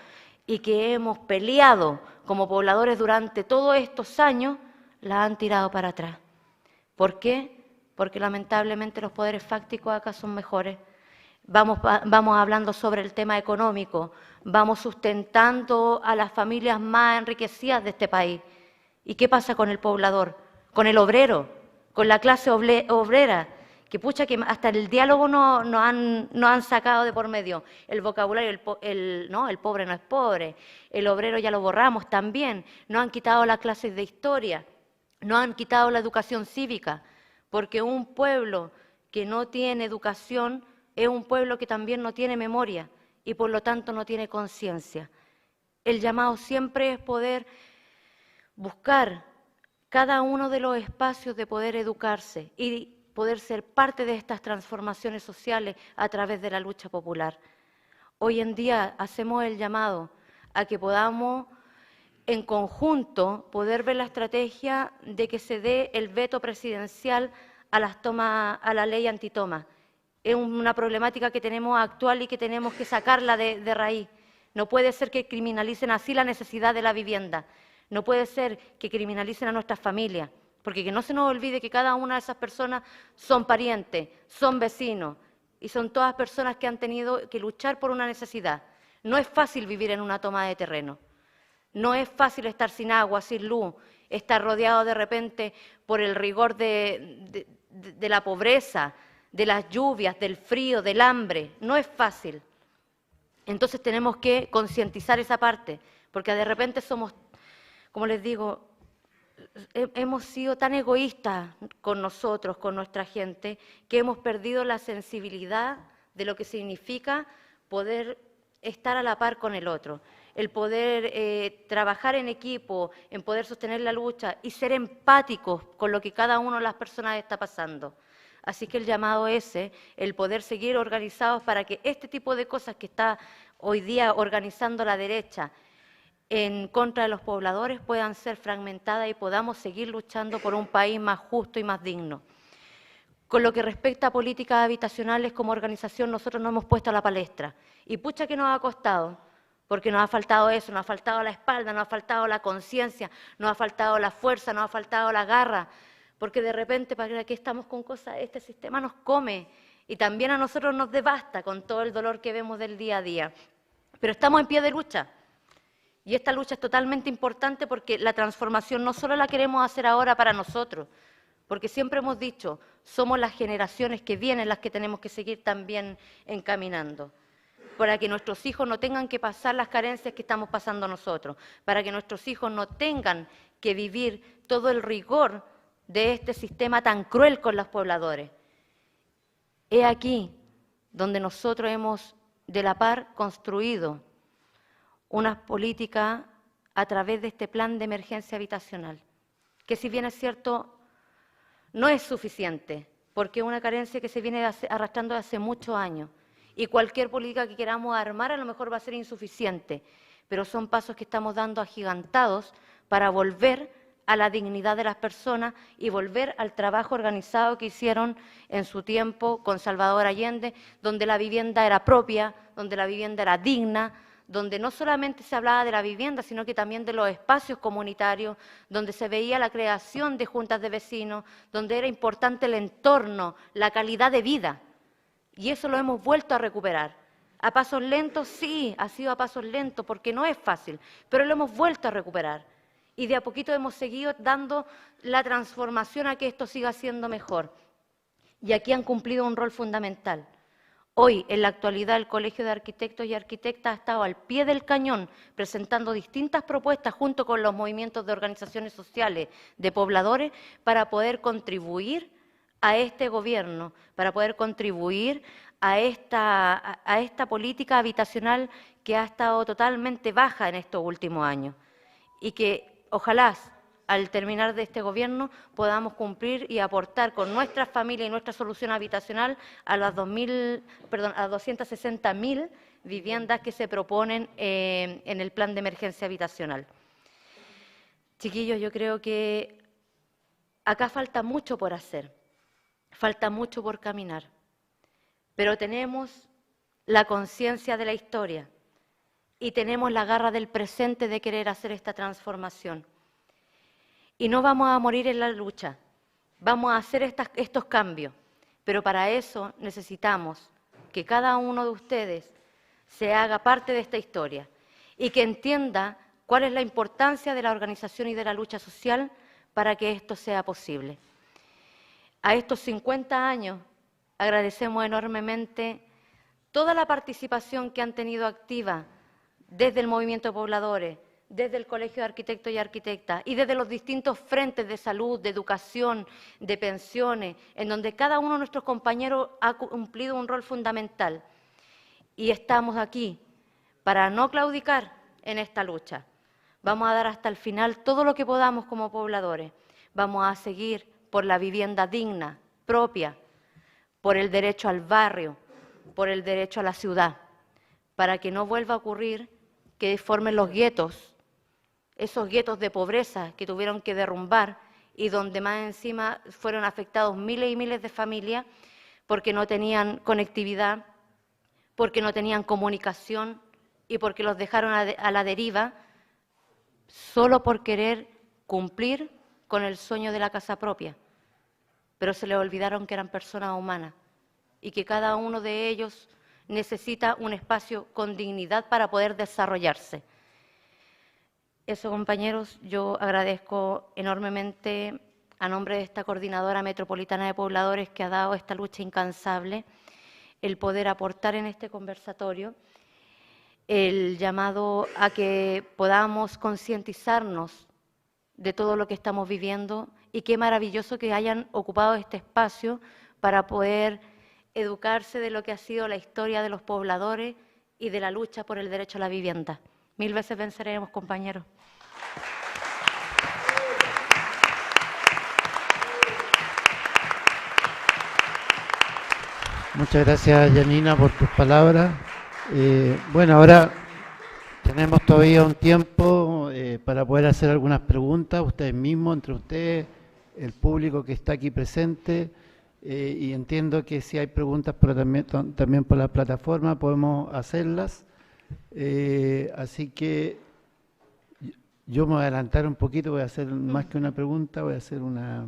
y que hemos peleado como pobladores durante todos estos años, las han tirado para atrás. ¿Por qué? Porque lamentablemente los poderes fácticos acá son mejores. Vamos hablando sobre el tema económico, vamos sustentando a las familias más enriquecidas de este país. ¿Y qué pasa con el poblador? Con el obrero, con la clase obrera, que pucha que hasta el diálogo no han sacado de por medio. El vocabulario, el pobre no es pobre, el obrero ya lo borramos también, no han quitado las clases de historia, no han quitado la educación cívica, porque un pueblo que no tiene educación es un pueblo que también no tiene memoria y por lo tanto no tiene conciencia. El llamado siempre es poder buscar cada uno de los espacios de poder educarse y poder ser parte de estas transformaciones sociales a través de la lucha popular. Hoy en día hacemos el llamado a que podamos en conjunto poder ver la estrategia de que se dé el veto presidencial a la ley antitoma. Es una problemática que tenemos actual y que tenemos que sacarla de raíz. No puede ser que criminalicen así la necesidad de la vivienda. No puede ser que criminalicen a nuestras familias, porque que no se nos olvide que cada una de esas personas son parientes, son vecinos, y son todas personas que han tenido que luchar por una necesidad. No es fácil vivir en una toma de terreno. No es fácil estar sin agua, sin luz, estar rodeado de repente por el rigor de la pobreza, de las lluvias, del frío, del hambre. No es fácil. Entonces tenemos que concientizar esa parte, porque de repente somos, como les digo, hemos sido tan egoístas con nosotros, con nuestra gente, que hemos perdido la sensibilidad de lo que significa poder estar a la par con el otro, el poder trabajar en equipo, en poder sostener la lucha y ser empáticos con lo que cada una de las personas está pasando. Así que el llamado ese, el poder seguir organizados para que este tipo de cosas que está hoy día organizando la derecha en contra de los pobladores puedan ser fragmentadas y podamos seguir luchando por un país más justo y más digno. Con lo que respecta a políticas habitacionales, como organización nosotros nos hemos puesto a la palestra. Y pucha que nos ha costado, porque nos ha faltado eso, nos ha faltado la espalda, nos ha faltado la conciencia, nos ha faltado la fuerza, nos ha faltado la garra, porque de repente, ¿para qué estamos con cosas? Este sistema nos come y también a nosotros nos devasta con todo el dolor que vemos del día a día. Pero estamos en pie de lucha. Y esta lucha es totalmente importante porque la transformación no solo la queremos hacer ahora para nosotros, porque siempre hemos dicho, somos las generaciones que vienen las que tenemos que seguir también encaminando, para que nuestros hijos no tengan que pasar las carencias que estamos pasando nosotros, para que nuestros hijos no tengan que vivir todo el rigor de este sistema tan cruel con los pobladores. He aquí donde nosotros hemos de la par construido unas políticas a través de este plan de emergencia habitacional, que si bien es cierto, no es suficiente, porque es una carencia que se viene arrastrando hace muchos años, y cualquier política que queramos armar a lo mejor va a ser insuficiente, pero son pasos que estamos dando agigantados para volver a la dignidad de las personas y volver al trabajo organizado que hicieron en su tiempo con Salvador Allende, donde la vivienda era propia, donde la vivienda era digna, donde no solamente se hablaba de la vivienda, sino que también de los espacios comunitarios, donde se veía la creación de juntas de vecinos, donde era importante el entorno, la calidad de vida. Y eso lo hemos vuelto a recuperar. ¿A pasos lentos? Sí, ha sido a pasos lentos, porque no es fácil, pero lo hemos vuelto a recuperar. Y de a poquito hemos seguido dando la transformación a que esto siga siendo mejor. Y aquí han cumplido un rol fundamental. Hoy, en la actualidad, el Colegio de Arquitectos y Arquitectas ha estado al pie del cañón presentando distintas propuestas junto con los movimientos de organizaciones sociales de pobladores para poder contribuir a este gobierno, para poder contribuir a esta política habitacional que ha estado totalmente baja en estos últimos años y que ojalá al terminar de este gobierno podamos cumplir y aportar con nuestras familias y nuestra solución habitacional a las 260.000 viviendas que se proponen en el plan de emergencia habitacional. Chiquillos, yo creo que acá falta mucho por hacer, falta mucho por caminar, pero tenemos la conciencia de la historia y tenemos la garra del presente de querer hacer esta transformación. Y no vamos a morir en la lucha, vamos a hacer estos cambios, pero para eso necesitamos que cada uno de ustedes se haga parte de esta historia y que entienda cuál es la importancia de la organización y de la lucha social para que esto sea posible. A estos 50 años agradecemos enormemente toda la participación que han tenido activa desde el movimiento de pobladores, desde el Colegio de Arquitectos y Arquitectas y desde los distintos frentes de salud, de educación, de pensiones, en donde cada uno de nuestros compañeros ha cumplido un rol fundamental. Y estamos aquí para no claudicar en esta lucha. Vamos a dar hasta el final todo lo que podamos como pobladores. Vamos a seguir por la vivienda digna, propia, por el derecho al barrio, por el derecho a la ciudad, para que no vuelva a ocurrir que formen los guetos, esos guetos de pobreza que tuvieron que derrumbar y donde más encima fueron afectados miles y miles de familias porque no tenían conectividad, porque no tenían comunicación y porque los dejaron a la deriva solo por querer cumplir con el sueño de la casa propia, pero se les olvidaron que eran personas humanas y que cada uno de ellos necesita un espacio con dignidad para poder desarrollarse. Eso, compañeros, yo agradezco enormemente a nombre de esta Coordinadora Metropolitana de Pobladores que ha dado esta lucha incansable, el poder aportar en este conversatorio, el llamado a que podamos concientizarnos de todo lo que estamos viviendo y qué maravilloso que hayan ocupado este espacio para poder educarse de lo que ha sido la historia de los pobladores y de la lucha por el derecho a la vivienda. 1000 veces venceremos, compañeros. Muchas gracias, Yanina, por tus palabras. Bueno, ahora tenemos todavía un tiempo para poder hacer algunas preguntas, ustedes mismos, entre ustedes, el público que está aquí presente, y entiendo que si hay preguntas pero también por la plataforma podemos hacerlas. Así que yo me voy a adelantar un poquito, voy a hacer más que una pregunta, voy a hacer una...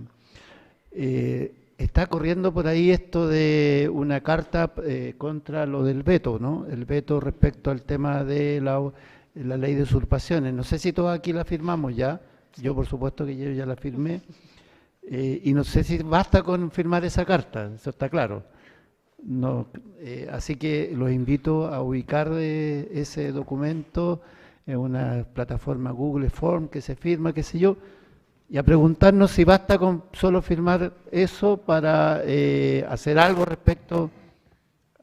Está corriendo por ahí esto de una carta contra lo del veto, ¿no? El veto respecto al tema de la ley de usurpaciones. No sé si todos aquí la firmamos ya. Yo, por supuesto que yo ya la firmé. Y no sé si basta con firmar esa carta, eso está claro. No, así que los invito a ubicar ese documento en una plataforma Google Form que se firma, qué sé yo, y a preguntarnos si basta con solo firmar eso para hacer algo respecto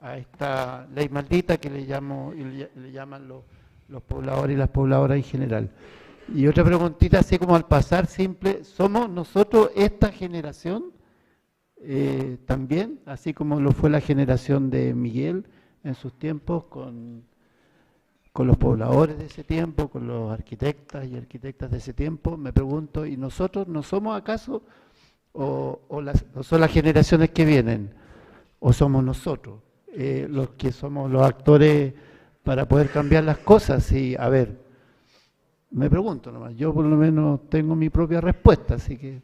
a esta ley maldita que le llaman los pobladores y las pobladoras en general. Y otra preguntita, así como al pasar, simple, ¿somos nosotros esta generación también? Así como lo fue la generación de Miguel en sus tiempos con los pobladores de ese tiempo, con los arquitectas y arquitectas de ese tiempo. Me pregunto, ¿y nosotros no somos acaso o son las generaciones que vienen? ¿O somos nosotros los que somos los actores para poder cambiar las cosas? Y a ver, me pregunto nomás, yo por lo menos tengo mi propia respuesta, así que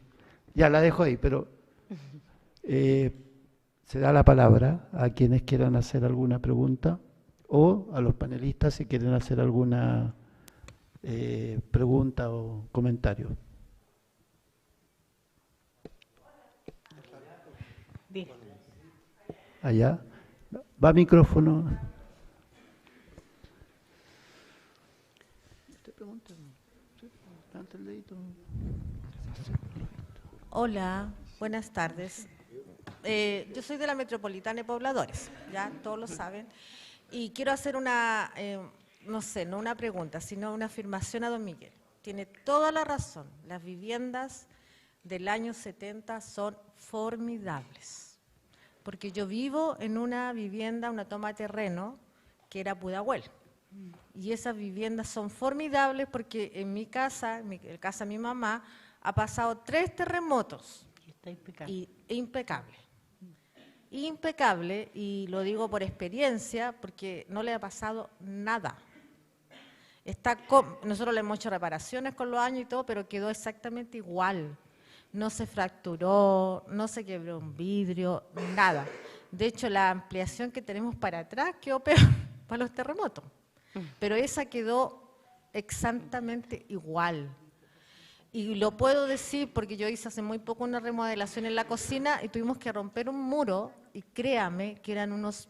ya la dejo ahí, pero se da la palabra a quienes quieran hacer alguna pregunta o a los panelistas si quieren hacer alguna pregunta o comentario. Allá, va micrófono. Hola, buenas tardes. Yo soy de la Metropolitana de Pobladores, ya todos lo saben, y quiero hacer una, no sé, no una pregunta, sino una afirmación a don Miguel. Tiene toda la razón, las viviendas del año 70 son formidables, porque yo vivo en una vivienda, una toma de terreno, que era Pudahuel, y esas viviendas son formidables porque en mi casa, en la casa de mi mamá, ha pasado 3 terremotos. Está impecable. Impecable, y lo digo por experiencia, porque no le ha pasado nada. Nosotros le hemos hecho reparaciones con los años y todo, pero quedó exactamente igual. No se fracturó, no se quebró un vidrio, nada. De hecho, la ampliación que tenemos para atrás quedó peor para los terremotos. Pero esa quedó exactamente igual. Y lo puedo decir porque yo hice hace muy poco una remodelación en la cocina y tuvimos que romper un muro, y créame que eran unos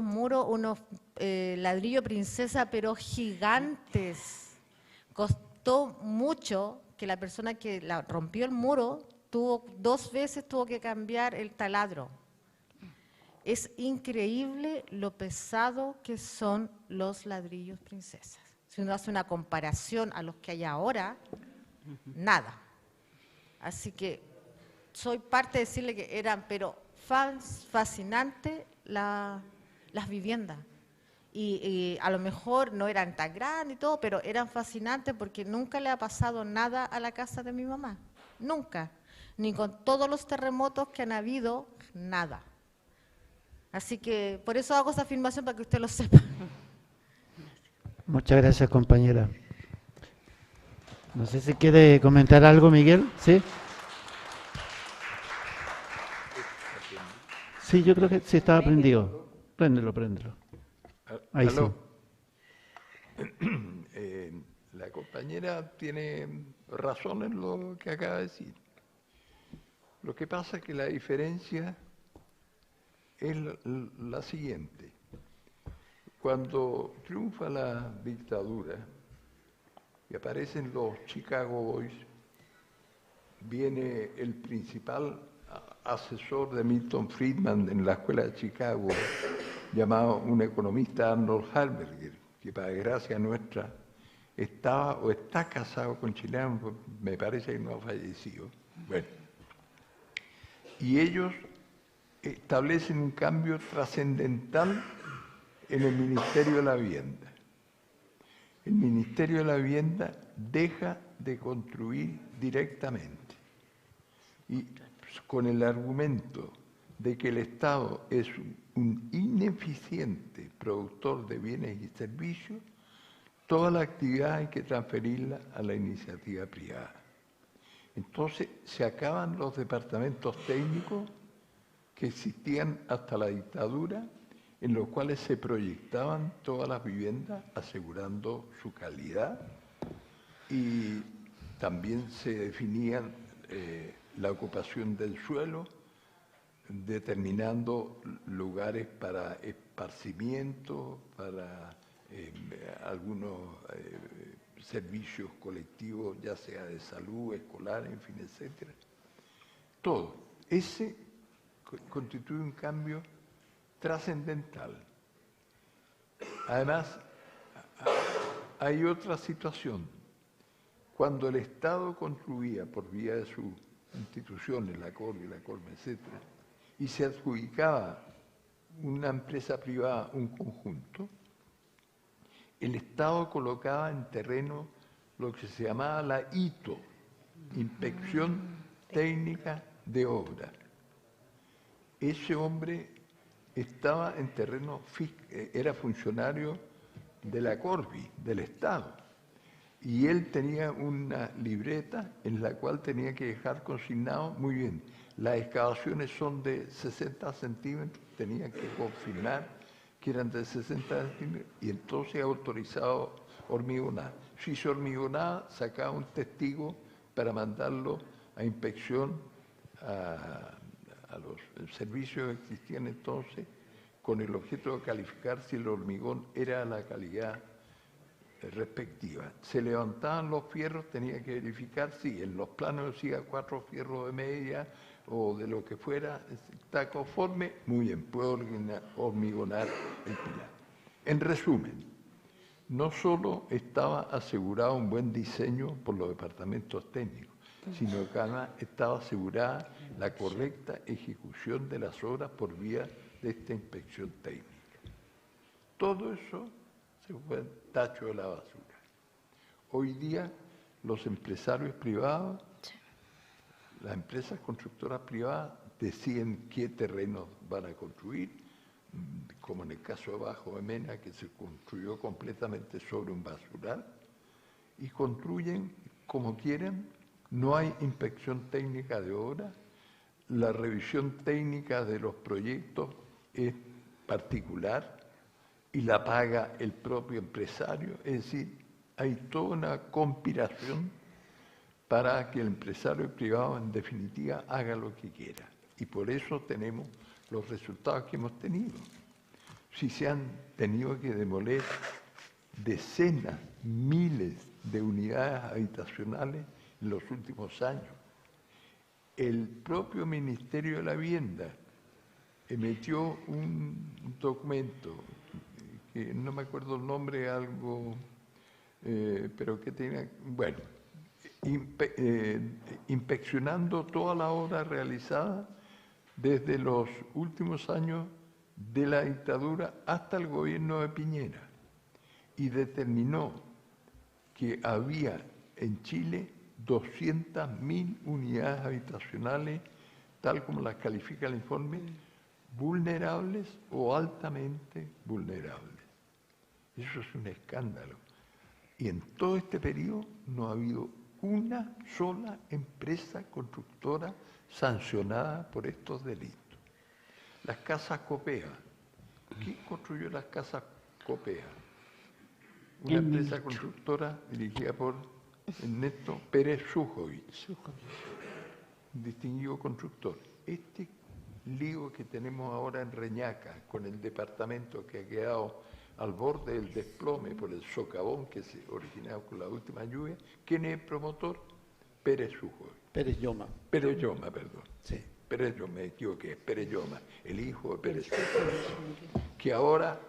muros, unos ladrillo princesa, pero gigantes. Costó mucho que la persona que rompió el muro 2 veces tuvo que cambiar el taladro. Es increíble lo pesado que son los ladrillos princesas. Si uno hace una comparación a los que hay ahora, nada. Así que soy parte de decirle que eran, pero fascinantes las viviendas. Y a lo mejor no eran tan grandes y todo, pero eran fascinantes porque nunca le ha pasado nada a la casa de mi mamá. Nunca. Ni con todos los terremotos que han habido, nada. Así que por eso hago esa afirmación para que usted lo sepa. Muchas gracias, compañera. No sé si quiere comentar algo, Miguel. ¿Sí? Sí, yo creo que sí estaba prendido. Préndelo, préndelo. Ahí sí. Aló. La compañera tiene razón en lo que acaba de decir. Lo que pasa es que la diferencia es la siguiente. Cuando triunfa la dictadura y aparecen los Chicago Boys, viene el principal asesor de Milton Friedman en la escuela de Chicago, llamado un economista Arnold Harberger, que para desgracia nuestra estaba o está casado con chilenos, me parece que no ha fallecido. Bueno, y ellos establecen un cambio trascendental en el Ministerio de la Vivienda. El Ministerio de la Vivienda deja de construir directamente y con el argumento de que el Estado es un ineficiente productor de bienes y servicios, toda la actividad hay que transferirla a la iniciativa privada. Entonces se acaban los departamentos técnicos que existían hasta la dictadura, en los cuales se proyectaban todas las viviendas asegurando su calidad y también se definían la ocupación del suelo, determinando lugares para esparcimiento, para algunos servicios colectivos, ya sea de salud, escolar, en fin, etcétera. Todo. Ese constituye un cambio trascendental. Además, hay otra situación. Cuando el Estado construía por vía de sus instituciones, la CORE, la CORME, etcétera, y se adjudicaba una empresa privada un conjunto, el Estado colocaba en terreno lo que se llamaba la ITO, Inspección Técnica de Obra. Ese hombre estaba en terreno, era funcionario de la Corvi, del Estado, y él tenía una libreta en la cual tenía que dejar consignado, muy bien, las excavaciones son de 60 centímetros, tenía que confirmar que eran de 60 centímetros, y entonces autorizado hormigonar. Si se hormigonaba, sacaba un testigo para mandarlo a inspección a los servicios que existían entonces, con el objeto de calificar si el hormigón era la calidad respectiva. Se levantaban los fierros, tenía que verificar si en los planos decía 4 fierros de media o de lo que fuera, está conforme, muy bien, puedo hormigonar el pilar. En resumen, no solo estaba asegurado un buen diseño por los departamentos técnicos, sino que además estaba asegurada la correcta ejecución de las obras por vía de esta inspección técnica. Todo eso se fue al tacho de la basura. Hoy día los empresarios privados, las empresas constructoras privadas deciden qué terrenos van a construir, como en el caso de Bajo de Mena, que se construyó completamente sobre un basural, y construyen como quieren. No hay inspección técnica de obra, la revisión técnica de los proyectos es particular y la paga el propio empresario, es decir, hay toda una conspiración para que el empresario privado en definitiva haga lo que quiera. Y por eso tenemos los resultados que hemos tenido. Si se han tenido que demoler decenas, miles de unidades habitacionales en los últimos años. El propio Ministerio de la Vivienda emitió un documento, que no me acuerdo el nombre, algo, pero que tenía, bueno, inspeccionando toda la obra realizada desde los últimos años de la dictadura hasta el gobierno de Piñera, y determinó que había en Chile 200.000 unidades habitacionales, tal como las califica el informe, vulnerables o altamente vulnerables. Eso es un escándalo. Y en todo este periodo no ha habido una sola empresa constructora sancionada por estos delitos. Las casas Copea. ¿Quién construyó las casas Copea? Una empresa constructora dirigida por Ernesto Pérez Sujovic, un distinguido constructor. Este lío que tenemos ahora en Reñaca, con el departamento que ha quedado al borde del desplome por el socavón que se originó con la última lluvia, ¿quién es el promotor? Pérez Sujovic. Pérez Lloma. Pérez Lloma, perdón. Sí. Pérez Lloma, me equivoqué, Pérez Lloma, el hijo de Pérez Sujovic, que ahora,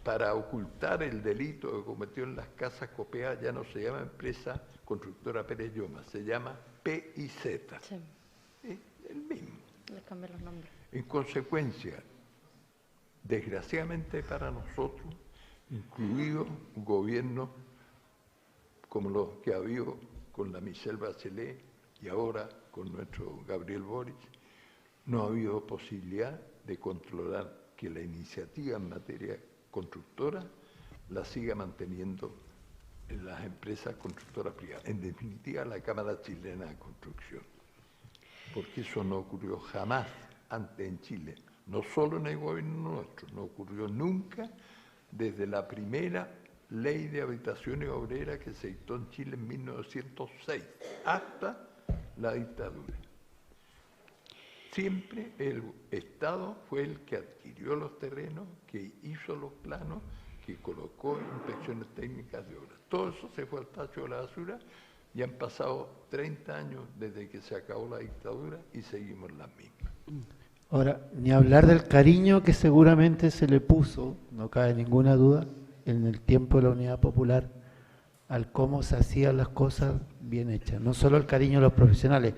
para ocultar el delito que cometió en las casas Copea, ya no se llama empresa constructora Pérez Lloma, se llama PIZ. Sí, Es el mismo. les cambié los nombres. En consecuencia, desgraciadamente para nosotros, incluido gobiernos como los que ha habido con la Michelle Bachelet y ahora con nuestro Gabriel Boric, no ha habido posibilidad de controlar que la iniciativa en materia constructora la siga manteniendo en las empresas constructoras privadas. En definitiva, la Cámara Chilena de Construcción. Porque eso no ocurrió jamás antes en Chile, no solo en el gobierno nuestro, no ocurrió nunca desde la primera ley de habitaciones obreras que se dictó en Chile en 1906 hasta la dictadura. Siempre el Estado fue el que adquirió los terrenos, que hizo los planos, que colocó inspecciones técnicas de obra. Todo eso se fue al tacho de la basura y han pasado 30 años desde que se acabó la dictadura y seguimos las mismas. Ahora, ni hablar del cariño que seguramente se le puso, no cabe ninguna duda, en el tiempo de la Unidad Popular, al cómo se hacían las cosas bien hechas. No solo el cariño de los profesionales,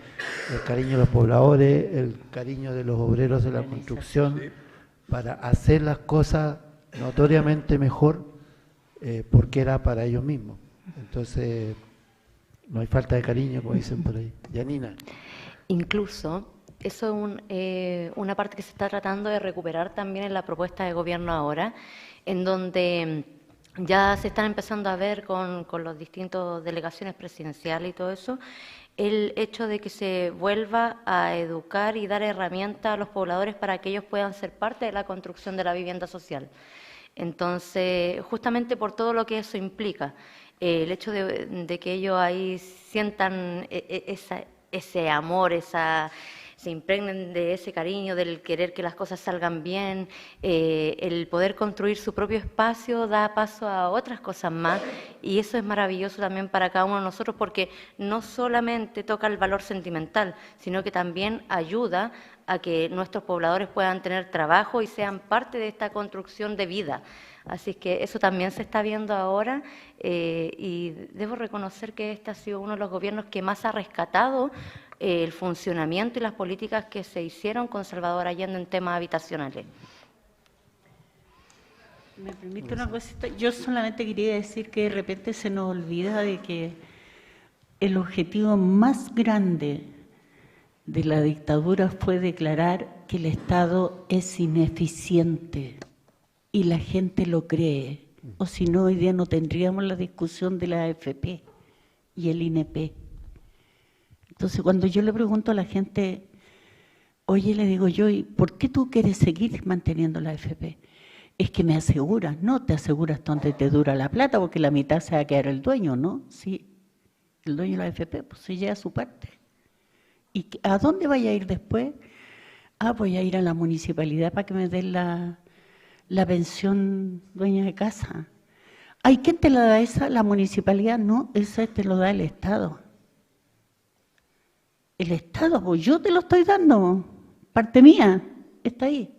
el cariño de los pobladores, el cariño de los obreros de la construcción, Sí. para hacer las cosas notoriamente mejor, porque era para ellos mismos. Entonces, no hay falta de cariño, como dicen por ahí. Yanina. Incluso, eso es una parte que se está tratando de recuperar también en la propuesta de gobierno ahora, en donde ya se están empezando a ver con las distintas delegaciones presidenciales y todo eso, el hecho de que se vuelva a educar y dar herramientas a los pobladores para que ellos puedan ser parte de la construcción de la vivienda social. Entonces, justamente por todo lo que eso implica, el hecho de que ellos ahí sientan ese amor, se impregnen de ese cariño, del querer que las cosas salgan bien, el poder construir su propio espacio da paso a otras cosas más, y eso es maravilloso también para cada uno de nosotros, porque no solamente toca el valor sentimental, sino que también ayuda a que nuestros pobladores puedan tener trabajo y sean parte de esta construcción de vida. Así que eso también se está viendo ahora, y debo reconocer que este ha sido uno de los gobiernos que más ha rescatado el funcionamiento y las políticas que se hicieron con Salvador Allende en temas habitacionales. ¿Me permite una cosita? Yo solamente quería decir que de repente se nos olvida de que el objetivo más grande de la dictadura fue declarar que el Estado es ineficiente, y la gente lo cree, o si no hoy día no tendríamos la discusión de la AFP y el INP. Entonces cuando yo le pregunto a la gente, oye, le digo yo, ¿y por qué tú quieres seguir manteniendo la AFP? Es que me aseguras. No, te aseguras donde te dura la plata, porque la mitad se va a quedar el dueño, ¿no? Sí, el dueño de la AFP, pues se lleva su parte. ¿Y a dónde vaya a ir después? Ah, voy a ir a la municipalidad para que me den la pensión dueña de casa. ¿Ay, quién te la da esa? La municipalidad. No, esa te lo da el Estado. El Estado, pues yo te lo estoy dando. Parte mía, está ahí.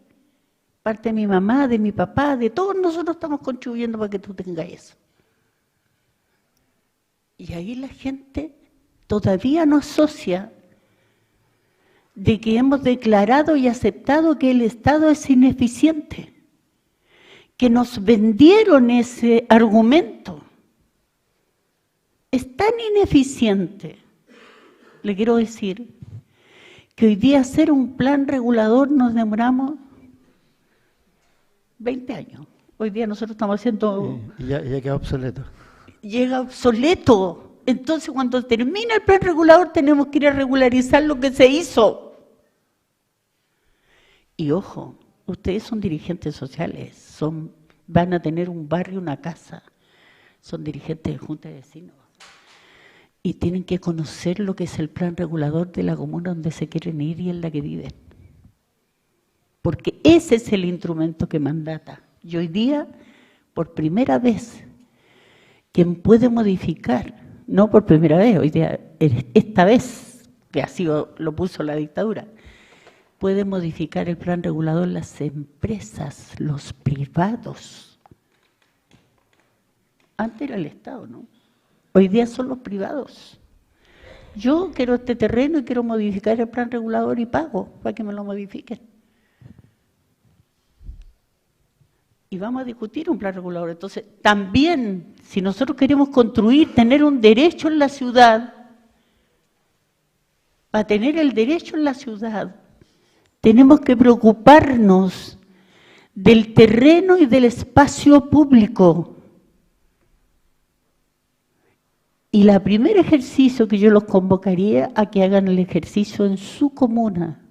Parte de mi mamá, de mi papá, de todos nosotros estamos contribuyendo para que tú tengas eso. Y ahí la gente todavía no asocia de que hemos declarado y aceptado que el Estado es ineficiente, que nos vendieron ese argumento. Es tan ineficiente, le quiero decir, que hoy día hacer un plan regulador nos demoramos 20 años. Hoy día nosotros estamos haciendo... Y ya queda obsoleto. Llega obsoleto. Entonces, cuando termina el plan regulador, tenemos que ir a regularizar lo que se hizo. Y ojo, ustedes son dirigentes sociales, van a tener un barrio, una casa, son dirigentes de junta de vecinos. Y tienen que conocer lo que es el plan regulador de la comuna donde se quieren ir y en la que viven. Porque ese es el instrumento que mandata. Y hoy día, por primera vez, quien puede modificar, no por primera vez, hoy día, esta vez, que así lo puso la dictadura, puede modificar el plan regulador las empresas, los privados. Antes era el Estado, ¿no? Hoy día son los privados. Yo quiero este terreno y quiero modificar el plan regulador y pago para que me lo modifiquen. Y vamos a discutir un plan regulador. Entonces, también, si nosotros queremos construir, tener un derecho en la ciudad, para tener el derecho en la ciudad, tenemos que preocuparnos del terreno y del espacio público. Y el primer ejercicio que yo los convocaría a que hagan el ejercicio en su comuna,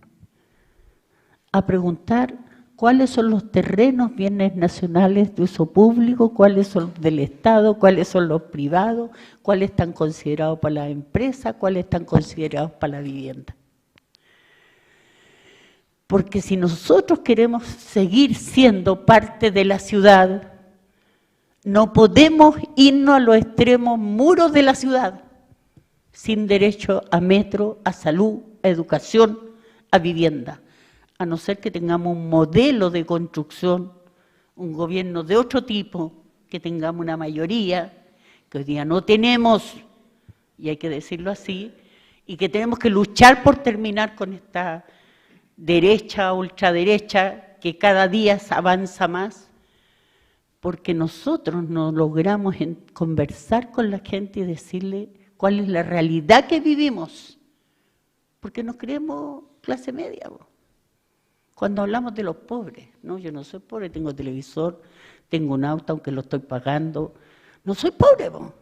a preguntar cuáles son los terrenos, bienes nacionales de uso público, cuáles son del Estado, cuáles son los privados, cuáles están considerados para la empresa, cuáles están considerados para la vivienda. Porque si nosotros queremos seguir siendo parte de la ciudad, no podemos irnos a los extremos muros de la ciudad, sin derecho a metro, a salud, a educación, a vivienda. A no ser que tengamos un modelo de construcción, un gobierno de otro tipo, que tengamos una mayoría, que hoy día no tenemos, y hay que decirlo así, y que tenemos que luchar por terminar con esta derecha, ultraderecha, que cada día avanza más, porque nosotros no logramos conversar con la gente y decirle cuál es la realidad que vivimos, porque nos creemos clase media, ¿no? Cuando hablamos de los pobres, no, yo no soy pobre, tengo televisor, tengo un auto aunque lo estoy pagando, no soy pobre, ¿no?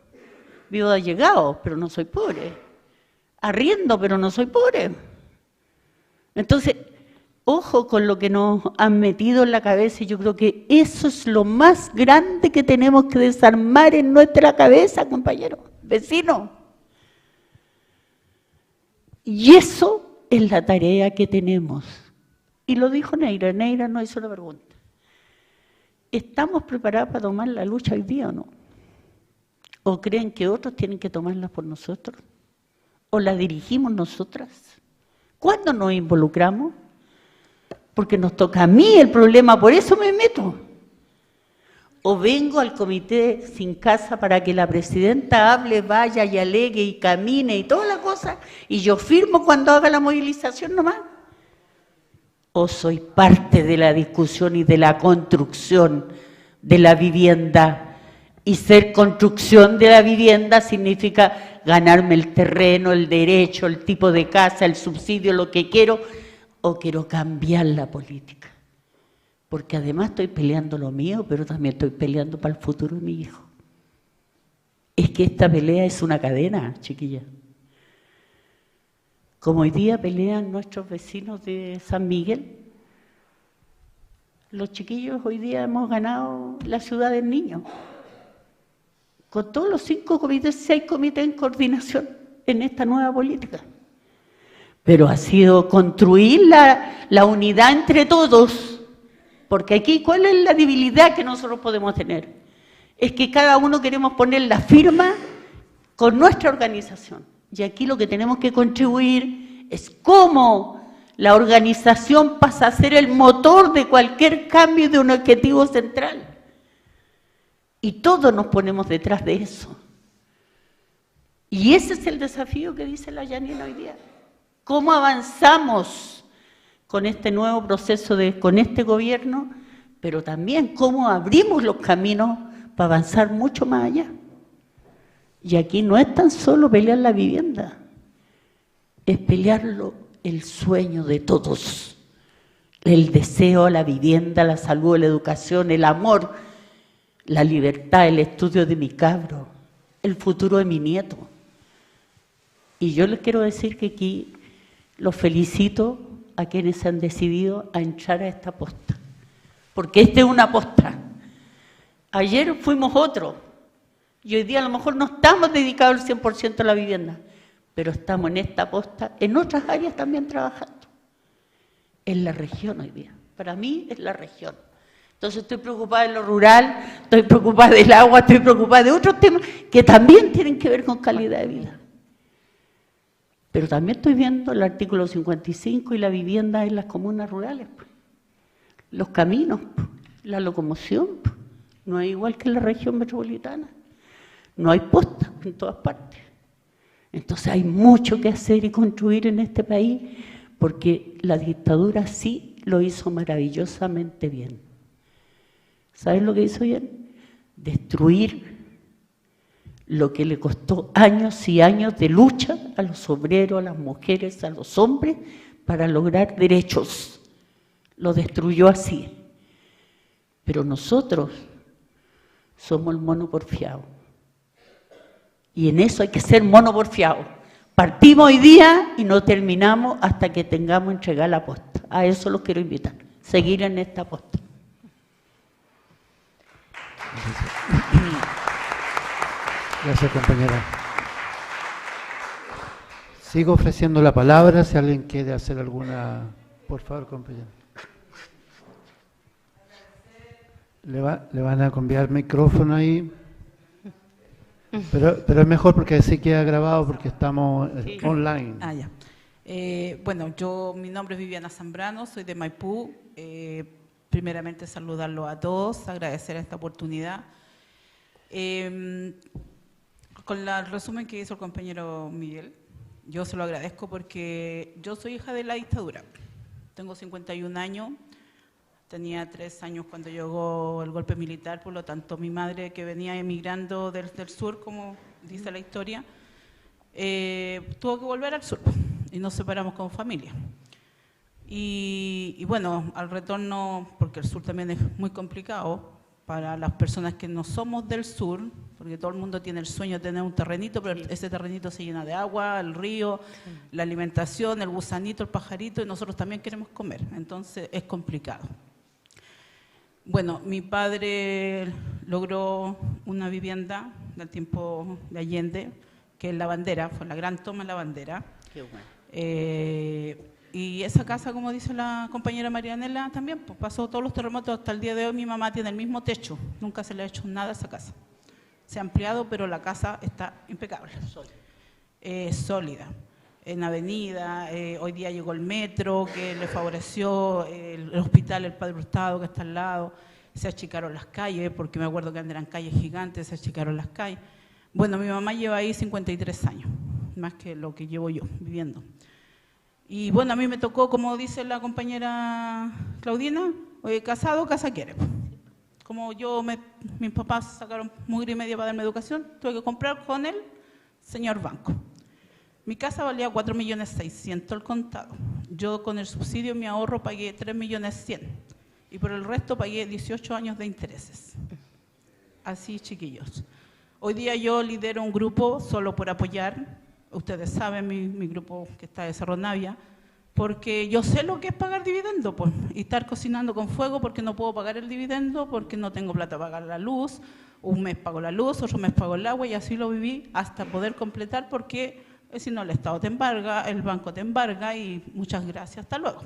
Vivo de allegado, pero no soy pobre, arriendo, pero no soy pobre. Entonces, ojo con lo que nos han metido en la cabeza, y yo creo que eso es lo más grande que tenemos que desarmar en nuestra cabeza, compañeros, vecinos. Y eso es la tarea que tenemos. Y lo dijo Neira, Neira nos hizo la pregunta. ¿Estamos preparados para tomar la lucha hoy día o no? ¿O creen que otros tienen que tomarla por nosotros? ¿O la dirigimos nosotras? ¿Cuándo nos involucramos? Porque nos toca a mí el problema, por eso me meto. O vengo al comité sin casa para que la presidenta hable, vaya y alegue y camine y toda la cosa, y yo firmo cuando haga la movilización nomás. O soy parte de la discusión y de la construcción de la vivienda. Y ser construcción de la vivienda significa ganarme el terreno, el derecho, el tipo de casa, el subsidio, lo que quiero, o quiero cambiar la política. Porque además estoy peleando lo mío, pero también estoy peleando para el futuro de mi hijo. Es que esta pelea es una cadena, chiquilla. Como hoy día pelean nuestros vecinos de San Miguel, los chiquillos hoy día hemos ganado la ciudad del niño. Con todos los 5 comités, 6 comités en coordinación en esta nueva política. Pero ha sido construir la unidad entre todos, porque aquí, ¿cuál es la debilidad que nosotros podemos tener? Es que cada uno queremos poner la firma con nuestra organización. Y aquí lo que tenemos que contribuir es cómo la organización pasa a ser el motor de cualquier cambio de un objetivo central. Y todos nos ponemos detrás de eso. Y ese es el desafío que dice la Janine hoy día. ¿Cómo avanzamos con este nuevo proceso, con este gobierno? Pero también cómo abrimos los caminos para avanzar mucho más allá. Y aquí no es tan solo pelear la vivienda, es pelearlo el sueño de todos. El deseo, la vivienda, la salud, la educación, el amor, la libertad, el estudio de mi cabro, el futuro de mi nieto. Y yo les quiero decir que aquí los felicito a quienes se han decidido a entrar a esta posta, porque esta es una posta. Ayer fuimos otro, y hoy día a lo mejor no estamos dedicados al 100% a la vivienda, pero estamos en esta posta, en otras áreas también trabajando. En la región hoy día, para mí es la región. Entonces estoy preocupada de lo rural, estoy preocupada del agua, estoy preocupada de otros temas que también tienen que ver con calidad de vida. Pero también estoy viendo el artículo 55 y la vivienda en las comunas rurales. Los caminos, la locomoción, no es igual que en la región metropolitana. No hay postas en todas partes. Entonces hay mucho que hacer y construir en este país, porque la dictadura sí lo hizo maravillosamente bien. ¿Saben lo que hizo bien? Destruir lo que le costó años y años de lucha a los obreros, a las mujeres, a los hombres, para lograr derechos. Lo destruyó así. Pero nosotros somos el mono porfiado. Y en eso hay que ser mono porfiado. Partimos hoy día y no terminamos hasta que tengamos entregada la posta. A eso los quiero invitar. Seguir en esta posta. Gracias, compañera. Sigo ofreciendo la palabra si alguien quiere hacer alguna... Por favor, compañera. Le van a cambiar micrófono ahí. Pero es mejor porque así queda grabado porque estamos online. Ah, ya. Bueno, mi nombre es Viviana Zambrano, soy de Maipú. Primeramente saludarlos a todos, agradecer esta oportunidad. Con el resumen que hizo el compañero Miguel, yo se lo agradezco porque yo soy hija de la dictadura. Tengo 51 años, tenía 3 años cuando llegó el golpe militar, por lo tanto mi madre, que venía emigrando del sur, como dice la historia, tuvo que volver al sur y nos separamos como familia. Y bueno, al retorno, porque el sur también es muy complicado para las personas que no somos del sur, porque todo el mundo tiene el sueño de tener un terrenito, pero ese terrenito se llena de agua, el río, la alimentación, el gusanito, el pajarito, y nosotros también queremos comer, entonces es complicado. Bueno, mi padre logró una vivienda del tiempo de Allende, que es La Bandera, fue la gran toma de La Bandera. Qué bueno. Y esa casa, como dice la compañera Marianela, también pues, pasó todos los terremotos. Hasta el día de hoy mi mamá tiene el mismo techo, nunca se le ha hecho nada a esa casa. Se ha ampliado, pero la casa está impecable, sólida. En avenida, hoy día llegó el metro, que le favoreció, el hospital, el Padre Hurtado, que está al lado. Se achicaron las calles, porque me acuerdo que eran calles gigantes, se achicaron las calles. Bueno, mi mamá lleva ahí 53 años, más que lo que llevo yo viviendo. Y bueno, a mí me tocó, como dice la compañera Claudina, casado, casa quiere. Como mis papás sacaron mugre y media para darme educación, tuve que comprar con el señor banco. Mi casa valía 4.600.000 el contado. Yo con el subsidio, mi ahorro, pagué 3.100.000 y por el resto pagué 18 años de intereses. Así, chiquillos. Hoy día yo lidero un grupo solo por apoyar. Ustedes saben, mi grupo que está de Cerro Navia, porque yo sé lo que es pagar dividendo, pues, y estar cocinando con fuego porque no puedo pagar el dividendo, porque no tengo plata para pagar la luz. Un mes pago la luz, otro mes pago el agua, y así lo viví hasta poder completar, porque si no el Estado te embarga, el banco te embarga, y muchas gracias, hasta luego.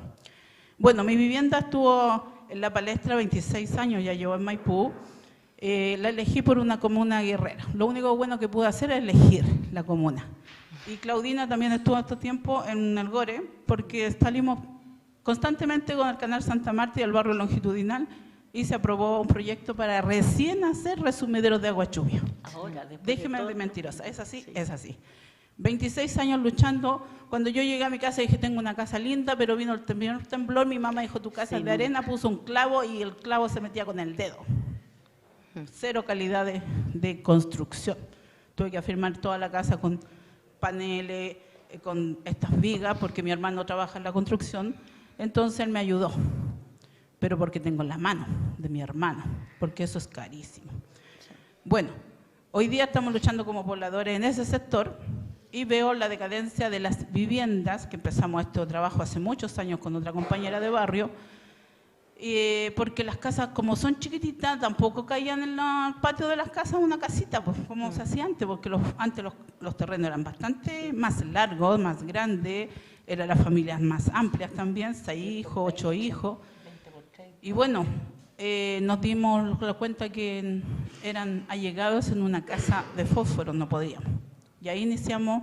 Bueno, mi vivienda estuvo en la palestra 26 años, ya llevo en Maipú. La elegí por una comuna guerrera. Lo único bueno que pude hacer es elegir la comuna. Y Claudina también estuvo este tiempo en el Gore, porque salimos constantemente con el canal Santa Marta y el barrio longitudinal, y se aprobó un proyecto para recién hacer resumideros de agua lluvia. Ahora, déjeme de mentirosa, es así, sí. Es así. 26 años luchando. Cuando yo llegué a mi casa dije, tengo una casa linda, pero vino el primer temblor, mi mamá dijo, tu casa es de arena, puso un clavo y el clavo se metía con el dedo. Cero calidad de construcción. Tuve que afirmar toda la casa con paneles, con estas vigas, porque mi hermano trabaja en la construcción, entonces él me ayudó, pero porque tengo la mano de mi hermano, porque eso es carísimo. Bueno, hoy día estamos luchando como pobladores en ese sector, y veo la decadencia de las viviendas, que empezamos este trabajo hace muchos años con otra compañera de barrio, porque las casas, como son chiquititas, tampoco caían en el patio de las casas una casita, pues como se hacía antes, porque antes los terrenos eran bastante más largos, más grandes, eran las familias más amplias también, 6 hijos, 8 hijos. Y bueno, nos dimos la cuenta que eran allegados en una casa de fósforo, no podíamos. Y ahí iniciamos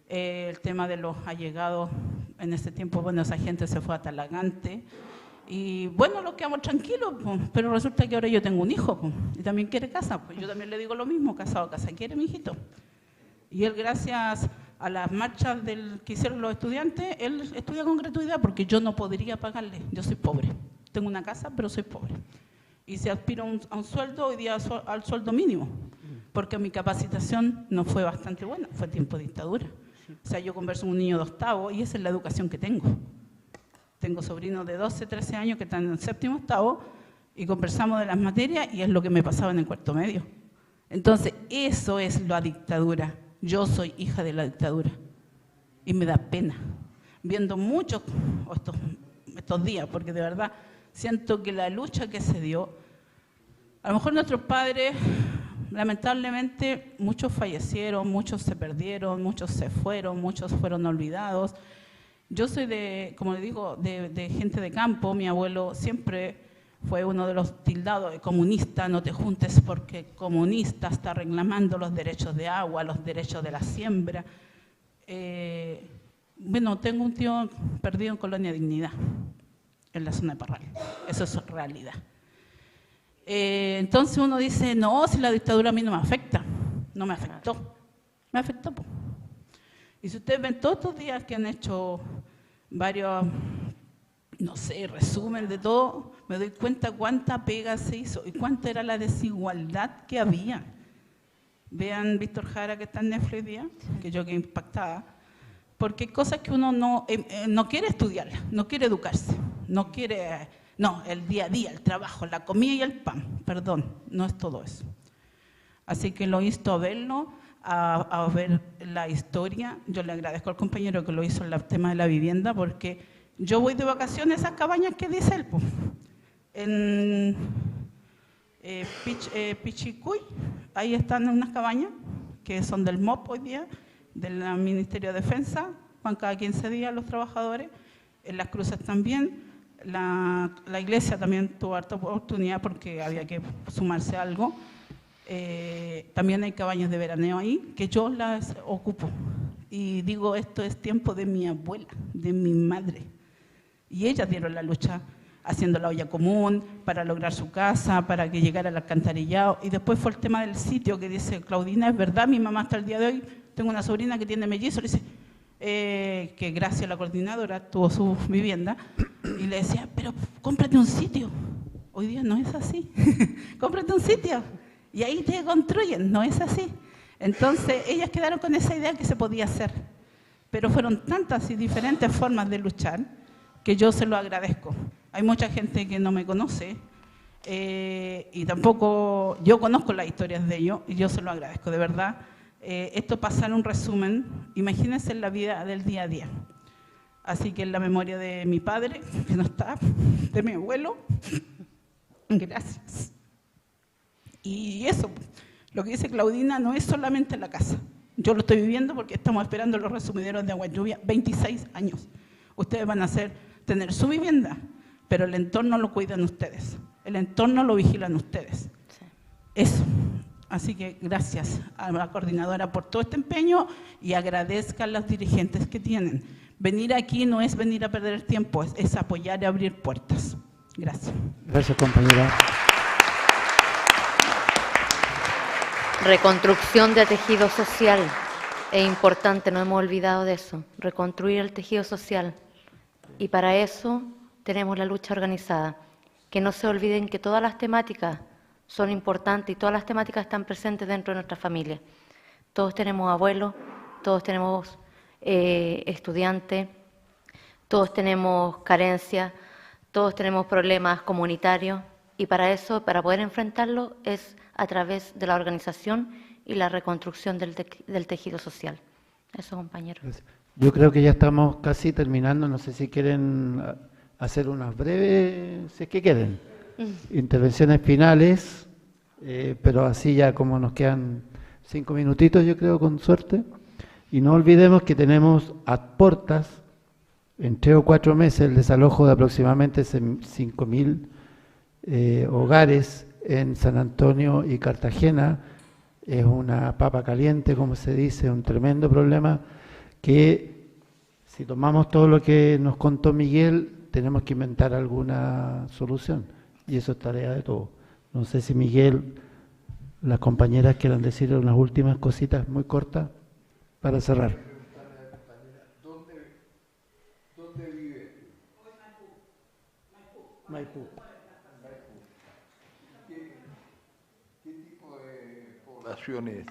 el tema de los allegados. En ese tiempo, bueno, esa gente se fue a Talagante. Y bueno, nos quedamos tranquilos, pues, pero resulta que ahora yo tengo un hijo, pues, y también quiere casa. Pues yo también le digo lo mismo, casado, casa quiere, mi hijito. Y él, gracias a las marchas que hicieron los estudiantes, él estudia con gratuidad porque yo no podría pagarle, yo soy pobre. Tengo una casa, pero soy pobre. Y si aspiro a un sueldo, hoy día al sueldo mínimo, porque mi capacitación no fue bastante buena, fue tiempo de dictadura. O sea, yo converso con un niño de octavo y esa es la educación que tengo. Tengo sobrinos de 12, 13 años que están en el séptimo, octavo, y conversamos de las materias y es lo que me pasaba en el cuarto medio. Entonces, eso es la dictadura. Yo soy hija de la dictadura y me da pena, viendo muchos estos días, porque de verdad siento que la lucha que se dio, a lo mejor nuestros padres, lamentablemente, muchos fallecieron, muchos se perdieron, muchos se fueron, muchos fueron olvidados. Yo soy como le digo, de gente de campo. Mi abuelo siempre fue uno de los tildados de comunista. No te juntes porque comunista está reclamando los derechos de agua, los derechos de la siembra. Bueno, tengo un tío perdido en Colonia Dignidad, en la zona de Parral. Eso es realidad. Entonces uno dice, no, si la dictadura a mí no me afecta. No me afectó. Me afectó, pues. Y si ustedes ven todos estos días que han hecho varios, no sé, resumen de todo, me doy cuenta cuánta pega se hizo y cuánta era la desigualdad que había. Vean Víctor Jara, que está en Netflix hoy día, que yo quedé impactada, porque hay cosas que uno no quiere estudiar, no quiere educarse, no quiere, no, el día a día, el trabajo, la comida y el pan, perdón, no es todo eso. Así que lo insto a verlo, a ver la historia. Yo le agradezco al compañero que lo hizo en el tema de la vivienda, porque yo voy de vacaciones a esas cabañas que dice él, pues, en Pichicuy, ahí están unas cabañas que son del MOP hoy día, del Ministerio de Defensa, van cada 15 días los trabajadores, en Las Cruces también, la iglesia también tuvo harta oportunidad porque había que sumarse a algo. También hay cabañas de veraneo ahí, que yo las ocupo. Y digo, esto es tiempo de mi abuela, de mi madre. Y ellas dieron la lucha haciendo la olla común para lograr su casa, para que llegara al alcantarillado. Y después fue el tema del sitio que dice Claudina, es verdad, mi mamá hasta el día de hoy, tengo una sobrina que tiene mellizo, le dice, que gracias a la coordinadora tuvo su vivienda, y le decía, pero cómprate un sitio. Hoy día no es así. Cómprate un sitio. Y ahí te construyen, no es así. Entonces, ellas quedaron con esa idea que se podía hacer. Pero fueron tantas y diferentes formas de luchar que yo se lo agradezco. Hay mucha gente que no me conoce y tampoco yo conozco las historias de ellos y yo se lo agradezco, de verdad. Esto pasar un resumen, imagínense en la vida del día a día. Así que en la memoria de mi padre, que no está, de mi abuelo, gracias. Y eso, lo que dice Claudina, no es solamente la casa. Yo lo estoy viviendo porque estamos esperando los resumideros de agua lluvia 26 años. Ustedes van a tener su vivienda, pero el entorno lo cuidan ustedes. El entorno lo vigilan ustedes. Sí. Eso. Así que gracias a la coordinadora por todo este empeño y agradezca a los dirigentes que tienen. Venir aquí no es venir a perder el tiempo, es apoyar y abrir puertas. Gracias. Gracias, compañera. Reconstrucción de tejido social. Es importante, no hemos olvidado de eso. Reconstruir el tejido social. Y para eso tenemos la lucha organizada. Que no se olviden que todas las temáticas son importantes y todas las temáticas están presentes dentro de nuestra familia. Todos tenemos abuelos, todos tenemos estudiantes, todos tenemos carencias, todos tenemos problemas comunitarios y para eso, para poder enfrentarlo, es a través de la organización y la reconstrucción del tejido social. Eso, compañero. Yo creo que ya estamos casi terminando, no sé si quieren hacer unas breves, si es que quieren, intervenciones finales, pero así ya como nos quedan 5 minutitos, yo creo, con suerte. Y no olvidemos que tenemos a puertas, en 3 o 4 meses, el desalojo de aproximadamente 5.000 hogares en San Antonio y Cartagena. Es una papa caliente, como se dice, un tremendo problema que, si tomamos todo lo que nos contó Miguel, tenemos que inventar alguna solución, y eso es tarea de todos. No sé si Miguel, las compañeras quieran decir unas últimas cositas muy cortas para cerrar. ¿Dónde vive? Maipú. ¿Qué tipo de población es?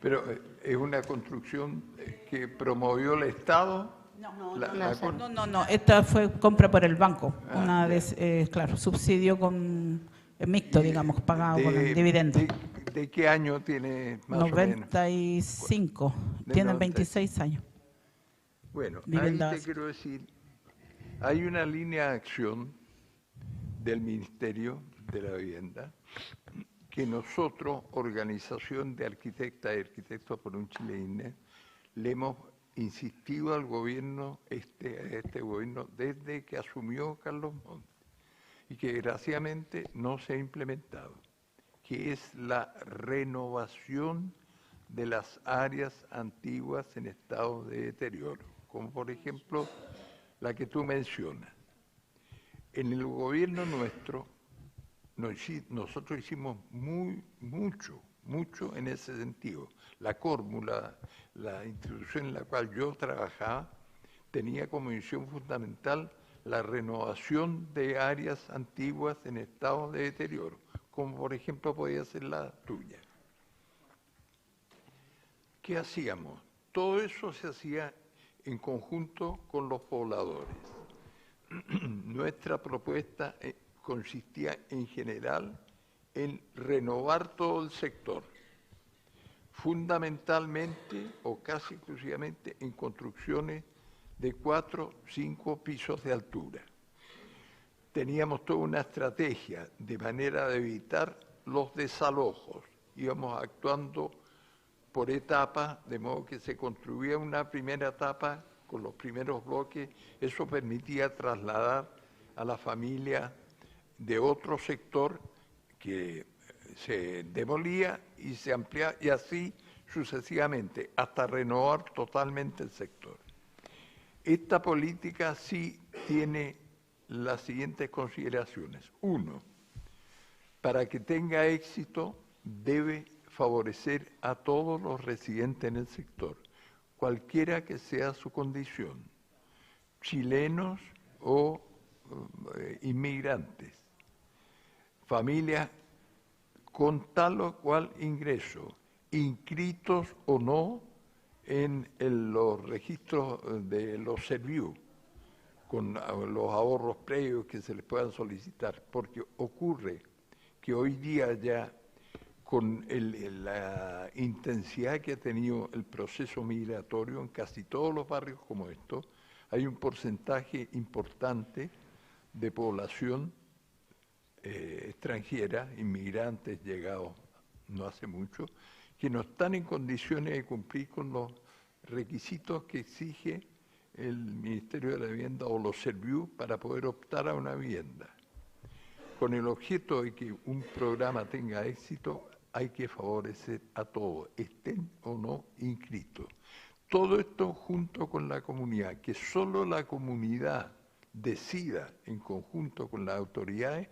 Pero es una construcción que promovió el Estado. No, esta fue compra por el banco, claro, subsidio con mixto, digamos, pagado con el dividendo. ¿De qué año tiene más o menos? 95, tienen 26 años. Bueno, Vivienda ahí te básica. quiero decir, hay una línea de acción del Ministerio de la Vivienda que nosotros, Organización de Arquitectas y Arquitectos por un Chile INE, le hemos insistido al gobierno, este gobierno, desde que asumió Carlos Montt, y que desgraciadamente no se ha implementado, que es la renovación de las áreas antiguas en estado de deterioro, como por ejemplo la que tú mencionas. En el gobierno nuestro, nosotros hicimos mucho en ese sentido. La Córmula, la institución en la cual yo trabajaba, tenía como misión fundamental la renovación de áreas antiguas en estado de deterioro, como por ejemplo podía ser la tuya. ¿Qué hacíamos? Todo eso se hacía en conjunto con los pobladores. Nuestra propuesta consistía en general en renovar todo el sector, fundamentalmente o casi exclusivamente en construcciones de 4 o 5 pisos de altura. Teníamos toda una estrategia de manera de evitar los desalojos. Íbamos actuando por etapas, de modo que se construía una primera etapa con los primeros bloques. Eso permitía trasladar a la familia de otro sector que se demolía y se ampliaba, y así sucesivamente, hasta renovar totalmente el sector. Esta política sí tiene las siguientes consideraciones. 1, para que tenga éxito debe favorecer a todos los residentes en el sector, cualquiera que sea su condición, chilenos o inmigrantes, familias con tal o cual ingreso, inscritos o no en los registros de los Serviu, con los ahorros previos que se les puedan solicitar, porque ocurre que hoy día ya con la intensidad que ha tenido el proceso migratorio en casi todos los barrios como estos, hay un porcentaje importante de población extranjera, inmigrantes llegados no hace mucho, que no están en condiciones de cumplir con los requisitos que exige el Ministerio de la Vivienda o los Serviu para poder optar a una vivienda. Con el objeto de que un programa tenga éxito, hay que favorecer a todos, estén o no inscritos. Todo esto junto con la comunidad, que solo la comunidad decida en conjunto con las autoridades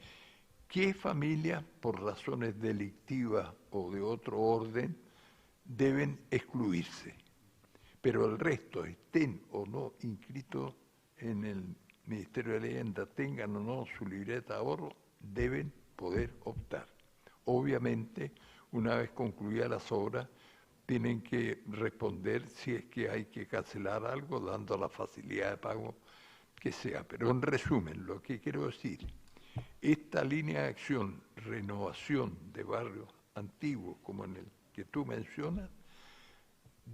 qué familias, por razones delictivas o de otro orden, deben excluirse. Pero el resto, estén o no inscritos en el Ministerio de la Vivienda, tengan o no su libreta de ahorro, deben poder optar. Obviamente, una vez concluidas las obras, tienen que responder si es que hay que cancelar algo, dando la facilidad de pago que sea. Pero en resumen, lo que quiero decir, Esta línea de acción, renovación de barrios antiguos como en el que tú mencionas,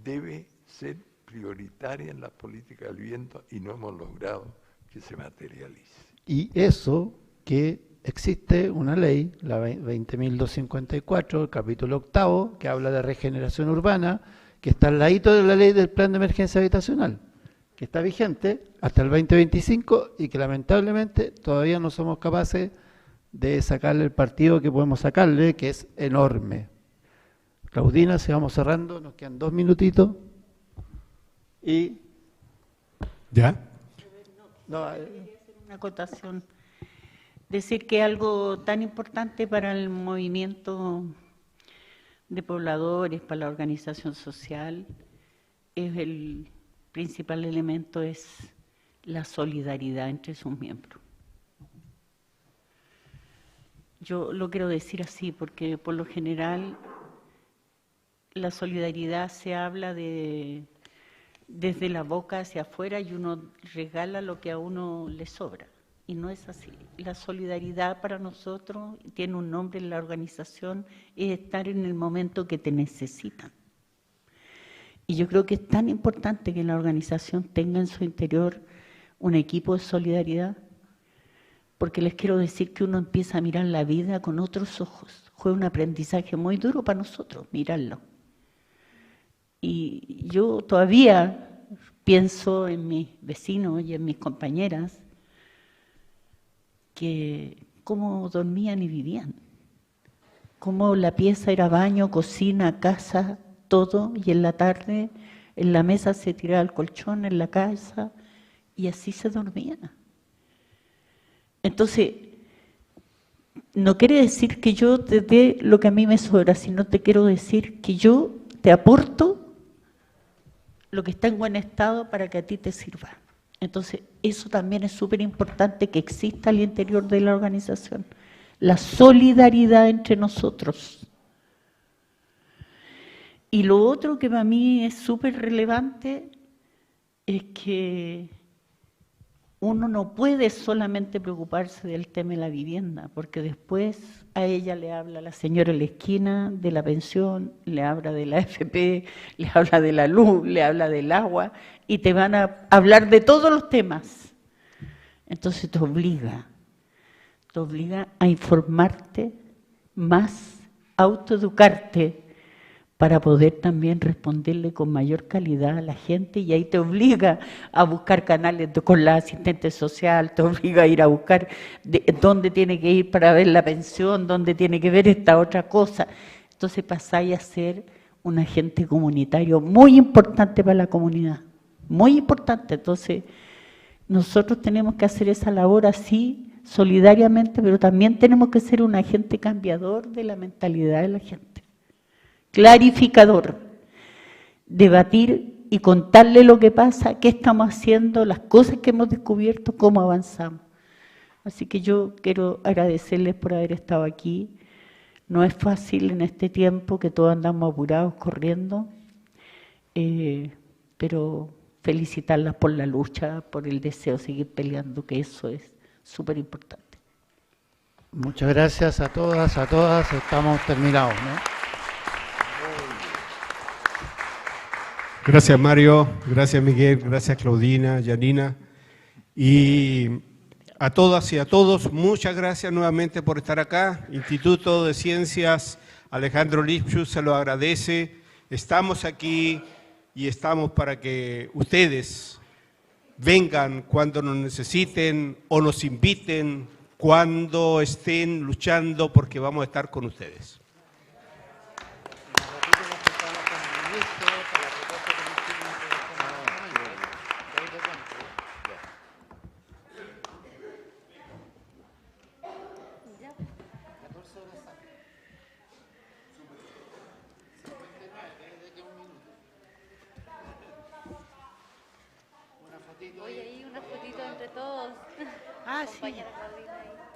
debe ser prioritaria en la política del vivienda y no hemos logrado que se materialice. Y eso que existe una ley, la 20.254, el capítulo 8, que habla de regeneración urbana, que está al ladito de la ley del plan de emergencia habitacional, que está vigente hasta el 2025 y que lamentablemente todavía no somos capaces de sacarle el partido que podemos sacarle, que es enorme. Claudina, si vamos cerrando, nos quedan 2 minutitos. Y... ¿Ya? No, Una acotación. Decir que algo tan importante para el movimiento de pobladores, para la organización social, es el principal elemento es la solidaridad entre sus miembros. Yo lo quiero decir así porque por lo general la solidaridad se habla desde la boca hacia afuera y uno regala lo que a uno le sobra. Y no es así. La solidaridad para nosotros tiene un nombre en la organización, es estar en el momento que te necesitan. Y yo creo que es tan importante que la organización tenga en su interior un equipo de solidaridad, porque les quiero decir que uno empieza a mirar la vida con otros ojos. Fue un aprendizaje muy duro para nosotros, mirarlo. Y yo todavía pienso en mis vecinos y en mis compañeras, que cómo dormían y vivían, cómo la pieza era baño, cocina, casa, todo, y en la tarde en la mesa se tiraba el colchón en la casa y así se dormía. Entonces, no quiere decir que yo te dé lo que a mí me sobra, sino te quiero decir que yo te aporto lo que está en buen estado para que a ti te sirva. Entonces, eso también es súper importante que exista al interior de la organización, la solidaridad entre nosotros. Y lo otro que para mí es súper relevante es que uno no puede solamente preocuparse del tema de la vivienda, porque después a ella le habla la señora en la esquina de la pensión, le habla de la AFP, le habla de la luz, le habla del agua, y te van a hablar de todos los temas. Entonces te obliga a informarte más, autoeducarte, para poder también responderle con mayor calidad a la gente, y ahí te obliga a buscar canales con la asistente social, te obliga a ir a buscar dónde tiene que ir para ver la pensión, dónde tiene que ver esta otra cosa. Entonces pasáis a ser un agente comunitario muy importante para la comunidad, muy importante. Entonces nosotros tenemos que hacer esa labor así, solidariamente, pero también tenemos que ser un agente cambiador de la mentalidad de la gente. Clarificador, debatir y contarle lo que pasa, qué estamos haciendo, las cosas que hemos descubierto, cómo avanzamos. Así que yo quiero agradecerles por haber estado aquí. No es fácil en este tiempo que todos andamos apurados, corriendo, pero felicitarlas por la lucha, por el deseo de seguir peleando, que eso es súper importante. muchas gracias a todas, estamos terminados, ¿no? Gracias, Mario. Gracias, Miguel. Gracias, Claudina, Janina. Y a todas y a todos, muchas gracias nuevamente por estar acá. Instituto de Ciencias Alejandro Lipschutz se lo agradece. Estamos aquí y estamos para que ustedes vengan cuando nos necesiten o nos inviten cuando estén luchando, porque vamos a estar con ustedes. Oye, ahí una fotito entre todos. Ah, sí. Compañera Claudina ahí.